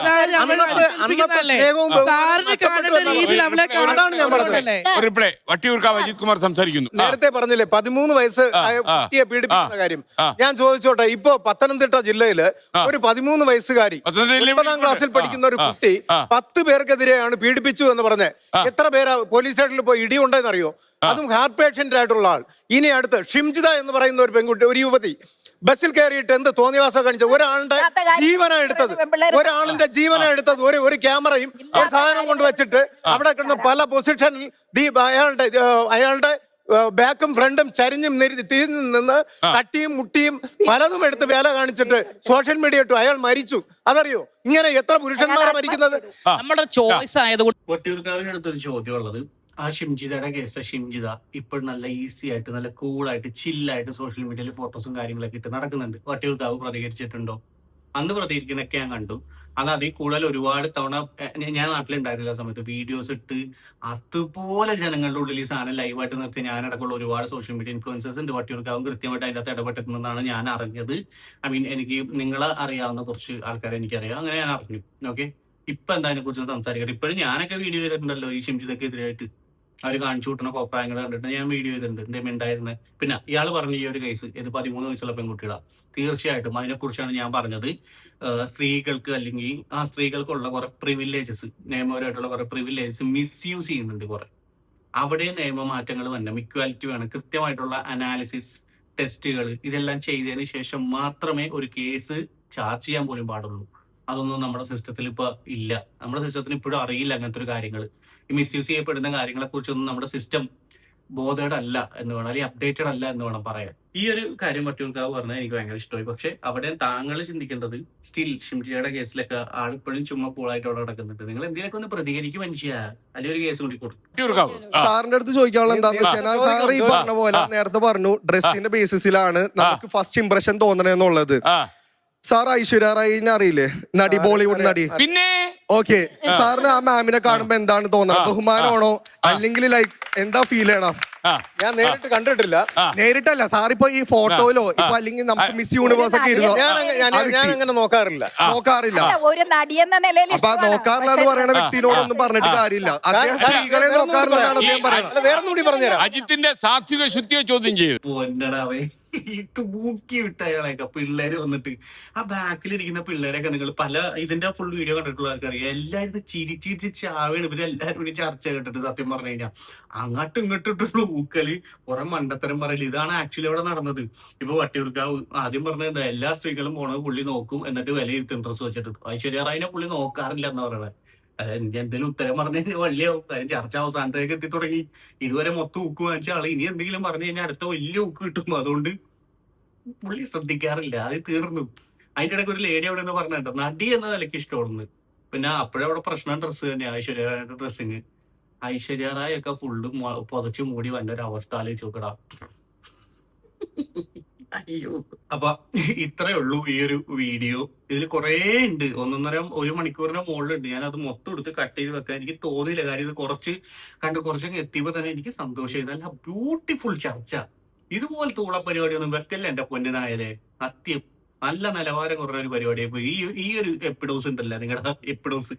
അന്നത്തെ സ്നേഹവും സാറിന് നഷ്ടപ്പെട്ടു കാണേണ്ട രീതിയിൽ അവളെ അതാണ് ഞാൻ പറഞ്ഞത്. കാണുന്നതല്ലേ? ഒരു റിപ്ലൈ വട്ടിയൂർക്കാവ് അജിത് കുമാർ സംസാരിക്കുന്നു. നേരത്തെ പറഞ്ഞില്ലേ 13 വയസ്സ് ആയ കുട്ടിയെ പീഡിപ്പിക്കുന്ന കാര്യം. ഞാൻ ചോദിച്ചോട്ടെ, ഇപ്പൊ പത്തനംതിട്ട ജില്ലയില് ഒരു 13 വയസ്സുകാരി പത്തനംതിട്ടയിൽ 9ാം ക്ലാസ്സിൽ പഠിക്കുന്ന ഒരു കുട്ടി 10 പേർക്കെതിരെയാണ് പീഡിപ്പിച്ചു എന്ന് പറഞ്ഞ് എത്ര പേരാ പോലീസ് സ്റ്റേഷനിൽ പോയി ഇടിയുണ്ടെന്ന് അറിയോ? അതും ഹാർട്ട് പേഷ്യന്റ് ആയിട്ടുള്ള ആൾ. ഇനി അടുത്ത് ഷിംജിത എന്ന് പറയുന്ന ഒരു പെൺകുട്ടി, ഒരു യുവതി ബസ്സിൽ കയറിയിട്ട് എന്ത് തോന്നിവാസം കാണിച്ച ഒരാളുടെ ജീവനാ എടുത്തത്. ഒരാളിന്റെ ജീവനാ എടുത്തത്. ഒരു ക്യാമറയും ഒരു സാധനം കൊണ്ട് വെച്ചിട്ട് അവിടെ കിടന്ന് പല പൊസിഷനിൽ അയാളുടെ ബാക്കും ഫ്രണ്ടും ചരിഞ്ഞും തിരിഞ്ഞു നിന്ന് തട്ടിയും മുട്ടിയും പലതും എടുത്ത് വേല കാണിച്ചിട്ട് സോഷ്യൽ മീഡിയ ഇട്ടു. അയാൾ മരിച്ചു. അതറിയോ? ഇങ്ങനെ എത്ര പുരുഷന്മാരെ മരിക്കുന്നത്? നമ്മുടെ ചോയ്സ് ആയതുകൊണ്ട്. വട്ടിയൂർക്കാവിന്റെ അടുത്തൊരു ചോദ്യം ഉള്ളത്, ആ ഷിംജിതയുടെ കേസ് ഷിംജിത ഇപ്പോൾ നല്ല ഈസി ആയിട്ട് നല്ല കൂളായിട്ട് ചില്ലായിട്ട് സോഷ്യൽ മീഡിയയിൽ ഫോട്ടോസും കാര്യങ്ങളൊക്കെ ഇട്ട് നടക്കുന്നുണ്ട്. വട്ടിയൂർക്കാവ് പ്രതികരിച്ചിട്ടുണ്ടോ? അന്ന് പ്രതികരിക്കുന്നൊക്കെ ഞാൻ കണ്ടു. അത് അതിൽ കൂടുതൽ ഒരുപാട് തവണ ഞാൻ നാട്ടിലുണ്ടായിരുന്നില്ല സമയത്ത് വീഡിയോസ് ഇട്ട് അതുപോലെ ജനങ്ങളുടെ ഉള്ളിൽ ഈ സാധനം ലൈവായിട്ട് നിർത്തി ഞാനടക്കമുള്ള ഒരുപാട് സോഷ്യൽ മീഡിയ ഇൻഫ്ലുവൻസേഴ്സ് ഉണ്ട്. വട്ടിയൂർക്കാവും കൃത്യമായിട്ട് അതിൻ്റെ അകത്ത് ഇടപെട്ടിട്ടുണ്ടെന്നാണ് ഞാൻ അറിഞ്ഞത്. എനിക്ക് നിങ്ങളെ അറിയാവുന്ന കുറച്ച് ആൾക്കാരെ എനിക്കറിയാം, അങ്ങനെ ഞാൻ അറിഞ്ഞു. ഓക്കെ, ഇപ്പൊ എന്താ അതിനെ കുറിച്ച് സംസാരിക്കട്ടെ. ഇപ്പോഴും ഞാനൊക്കെ വീഡിയോ ചെയ്തിട്ടുണ്ടല്ലോ ഈ ഷിംജിതയ്ക്ക് എതിരായിട്ട്. അവർ കാണിച്ചു കൂട്ടുന്ന കോപ്രായങ്ങൾ കണ്ടിട്ട് ഞാൻ വീഡിയോ ചെയ്തിട്ടുണ്ട്, എന്തേലും ഉണ്ടായിരുന്നത്. പിന്നെ ഇയാൾ പറഞ്ഞ ഈ ഒരു കേസ് ഇത് 13 വയസ്സുള്ള പെൺകുട്ടികളാണ്. തീർച്ചയായിട്ടും അതിനെക്കുറിച്ചാണ് ഞാൻ പറഞ്ഞത്. സ്ത്രീകൾക്ക് അല്ലെങ്കിൽ ആ സ്ത്രീകൾക്കുള്ള കുറെ പ്രിവിലേജസ്, നിയമപരമായിട്ടുള്ള കുറെ പ്രിവിലേജസ് മിസ്യൂസ് ചെയ്യുന്നുണ്ട് കുറെ. അവിടെ നിയമമാറ്റങ്ങൾ വരണം, ഇക്വാലിറ്റി വേണം, കൃത്യമായിട്ടുള്ള അനാലിസിസ് ടെസ്റ്റുകൾ ഇതെല്ലാം ചെയ്തതിന് ശേഷം മാത്രമേ ഒരു കേസ് ചാർജ് ചെയ്യാൻ പോലും പാടുള്ളൂ. അതൊന്നും നമ്മുടെ സിസ്റ്റത്തിൽ ഇപ്പൊ ഇല്ല. നമ്മുടെ സിസ്റ്റത്തിന് ഇപ്പോഴും അറിയില്ല അങ്ങനത്തെ ഒരു കാര്യങ്ങൾ. ഈ മിസ്യൂസ് ചെയ്യപ്പെടുന്ന കാര്യങ്ങളെ കുറിച്ചൊന്നും നമ്മുടെ സിസ്റ്റം ബോധേഡ് അല്ല എന്ന് വേണം, അല്ലെങ്കിൽ അപ്ഡേറ്റഡ് അല്ല എന്ന് വേണം പറയാൻ. ഈ ഒരു കാര്യം വട്ടിയൂർക്കാവ് പറഞ്ഞാൽ എനിക്ക് ഭയങ്കര ഇഷ്ടമായി. പക്ഷെ അവിടെ താങ്കൾ ചിന്തിക്കേണ്ടത് സ്റ്റിൽ ഷിംജിയുടെ കേസിലൊക്കെ ആളിപ്പോഴും ചുമ്മാ പൂളായിട്ട് അവിടെ നടക്കുന്നുണ്ട്. നിങ്ങൾ എന്തിനൊക്കെ ഒന്ന് പ്രതികരിക്കും മനുഷ്യ, അല്ലെങ്കിൽ ഒരു കേസ് കൂടി കൊടുക്കും. സാറിന്റെ അടുത്ത് ചോദിക്കാനുള്ള എന്താണെന്ന് വെച്ചാൽ സാർ ഈ പറഞ്ഞ പോലെ നേരത്തെ പറഞ്ഞു ഡ്രസ്സിന്റെ ബേസിസിലാണ് നമുക്ക് ഫസ്റ്റ് ഇംപ്രഷൻ തോന്നണെന്നുള്ളത്. സാർ ഐശ്വര്യ റായിനെ അറിയില്ലേ, നടി, ബോളിവുഡ് നടി? പിന്നെ ഓക്കെ, സാറിന് ആ മാമിനെ കാണുമ്പോ എന്താണ് തോന്നുന്നത്? ബഹുമാനമാണോ അല്ലെങ്കിൽ ലൈക്ക് എന്താ ഫീൽ ചെയ്യണം? ഞാൻ നേരിട്ട് കണ്ടിട്ടില്ല. നേരിട്ടല്ല സാർ, ഇപ്പൊ ഈ ഫോട്ടോയിലോ ഇപ്പൊ അല്ലെങ്കിൽ നമുക്ക് മിസ് യൂണിവേഴ്സ് ഒക്കെ ഇരുന്നോ? ഞാൻ അങ്ങനെ നോക്കാറില്ല. ഒരു നടിയെന്ന നിലയിൽ അപ്പൊ നോക്കാറില്ല എന്ന് പറയുന്ന വ്യക്തിനോടൊന്നും പറഞ്ഞിട്ട് കാര്യമില്ല. അദ്ദേഹം സ്ത്രീകളെ നോക്കാറില്ലാണ് അദ്ദേഹം പറയുന്നത്. വേറെ കൂടി പറഞ്ഞുതരാം. അജിത്തിന്റെ സാത്വിക ശുദ്ധിയെ ചോദ്യം ചെയ്തു. പൊന്നടാവേ തൂക്കി വിട്ട അയാളെയൊക്കെ പിള്ളേര് വന്നിട്ട് ആ ബാക്കിലിരിക്കുന്ന പിള്ളേരൊക്കെ നിങ്ങൾ പല ഇതിന്റെ ഫുൾ വീഡിയോ കണ്ടിട്ടുള്ളവർക്ക് അറിയാം. എല്ലാവരും ചിരിച്ചിരിച്ച് ചാവേണ്. ഇവരെല്ലാരും കൂടി ചർച്ച കേട്ടിട്ട് സത്യം പറഞ്ഞു കഴിഞ്ഞാൽ അങ്ങോട്ടും ഇങ്ങോട്ടും ഇട്ടുള്ള ഊക്കല് കുറെ മണ്ടത്തരം പറയല്. ഇതാണ് ആക്ച്വലി അവിടെ നടന്നത്. ഇപ്പൊ വട്ടിയൂർക്കാവ് ആദ്യം പറഞ്ഞത് എല്ലാ സ്ത്രീകളും പോണത് പുള്ളി നോക്കും, എന്നിട്ട് വിലയിരുത്തും ഡ്രസ് വെച്ചിട്ട്. ഐശ്വര്യ റായിനെ പുള്ളി നോക്കാറില്ല എന്ന് പറയണത്. എന്തെങ്കിലും ഉത്തരം പറഞ്ഞു വലിയാവും. കാര്യം ചർച്ച അവസാനത്തേക്ക് എത്തി തുടങ്ങി. ഇതുവരെ മൊത്തം ഊക്ക് വാങ്ങിച്ച ആള് ഇനി എന്തെങ്കിലും പറഞ്ഞു കഴിഞ്ഞാൽ അടുത്ത വലിയ ഊക്ക് കിട്ടും. അതുകൊണ്ട് പുള്ളി ശ്രദ്ധിക്കാറില്ല. അത് തീർന്നു. അതിന്റെ ഇടയ്ക്ക് ഒരു ലേഡി അവിടെ നിന്ന് പറഞ്ഞിട്ട് നടി എന്ന നിലയ്ക്ക് ഇഷ്ടപ്പെടുന്നു. പിന്നെ അപ്പോഴവിടെ പ്രശ്നം ഡ്രസ്സ് തന്നെ, ഐശ്വര്യ റായുടെ ഡ്രസ്സിങ്. ഐശ്വര്യ റായ് ഒക്കെ ഫുള്ള് പുതച്ചു മൂടി വന്ന ഒരു അവസ്ഥ ആലോചിച്ച് നോക്കടാ. അയ്യോ. അപ്പൊ ഇത്രേ ഉള്ളൂ ഈ ഒരു വീഡിയോ. ഇതിൽ കുറേ ഉണ്ട്, 1.5 മണിക്കൂറിന്റെ മുകളിലുണ്ട്. ഞാൻ അത് മൊത്തം എടുത്ത് കട്ട് ചെയ്ത് വെക്കാൻ എനിക്ക് തോന്നിയില്ല. കാര്യം ഇത് കുറച്ചൊക്കെ എത്തിയപ്പോ തന്നെ എനിക്ക് സന്തോഷമായി. നല്ല ബ്യൂട്ടിഫുൾ ചർച്ച. ഇതുപോലത്തെ ഉള്ള പരിപാടിയൊന്നും വെക്കല്ല എന്റെ പൊന്നിനായാലേ. സത്യം നല്ല നിലവാരം കുറഞ്ഞ ഒരു പരിപാടിയായി പോയി. ഈ ഒരു എപ്പിഡോസ് ഉണ്ടല്ലോ, നിങ്ങളുടെ എപ്പിഡോസ്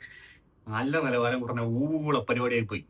നല്ല നിലവാരം കുറഞ്ഞ ഊള പരിപാടിയായി പോയി.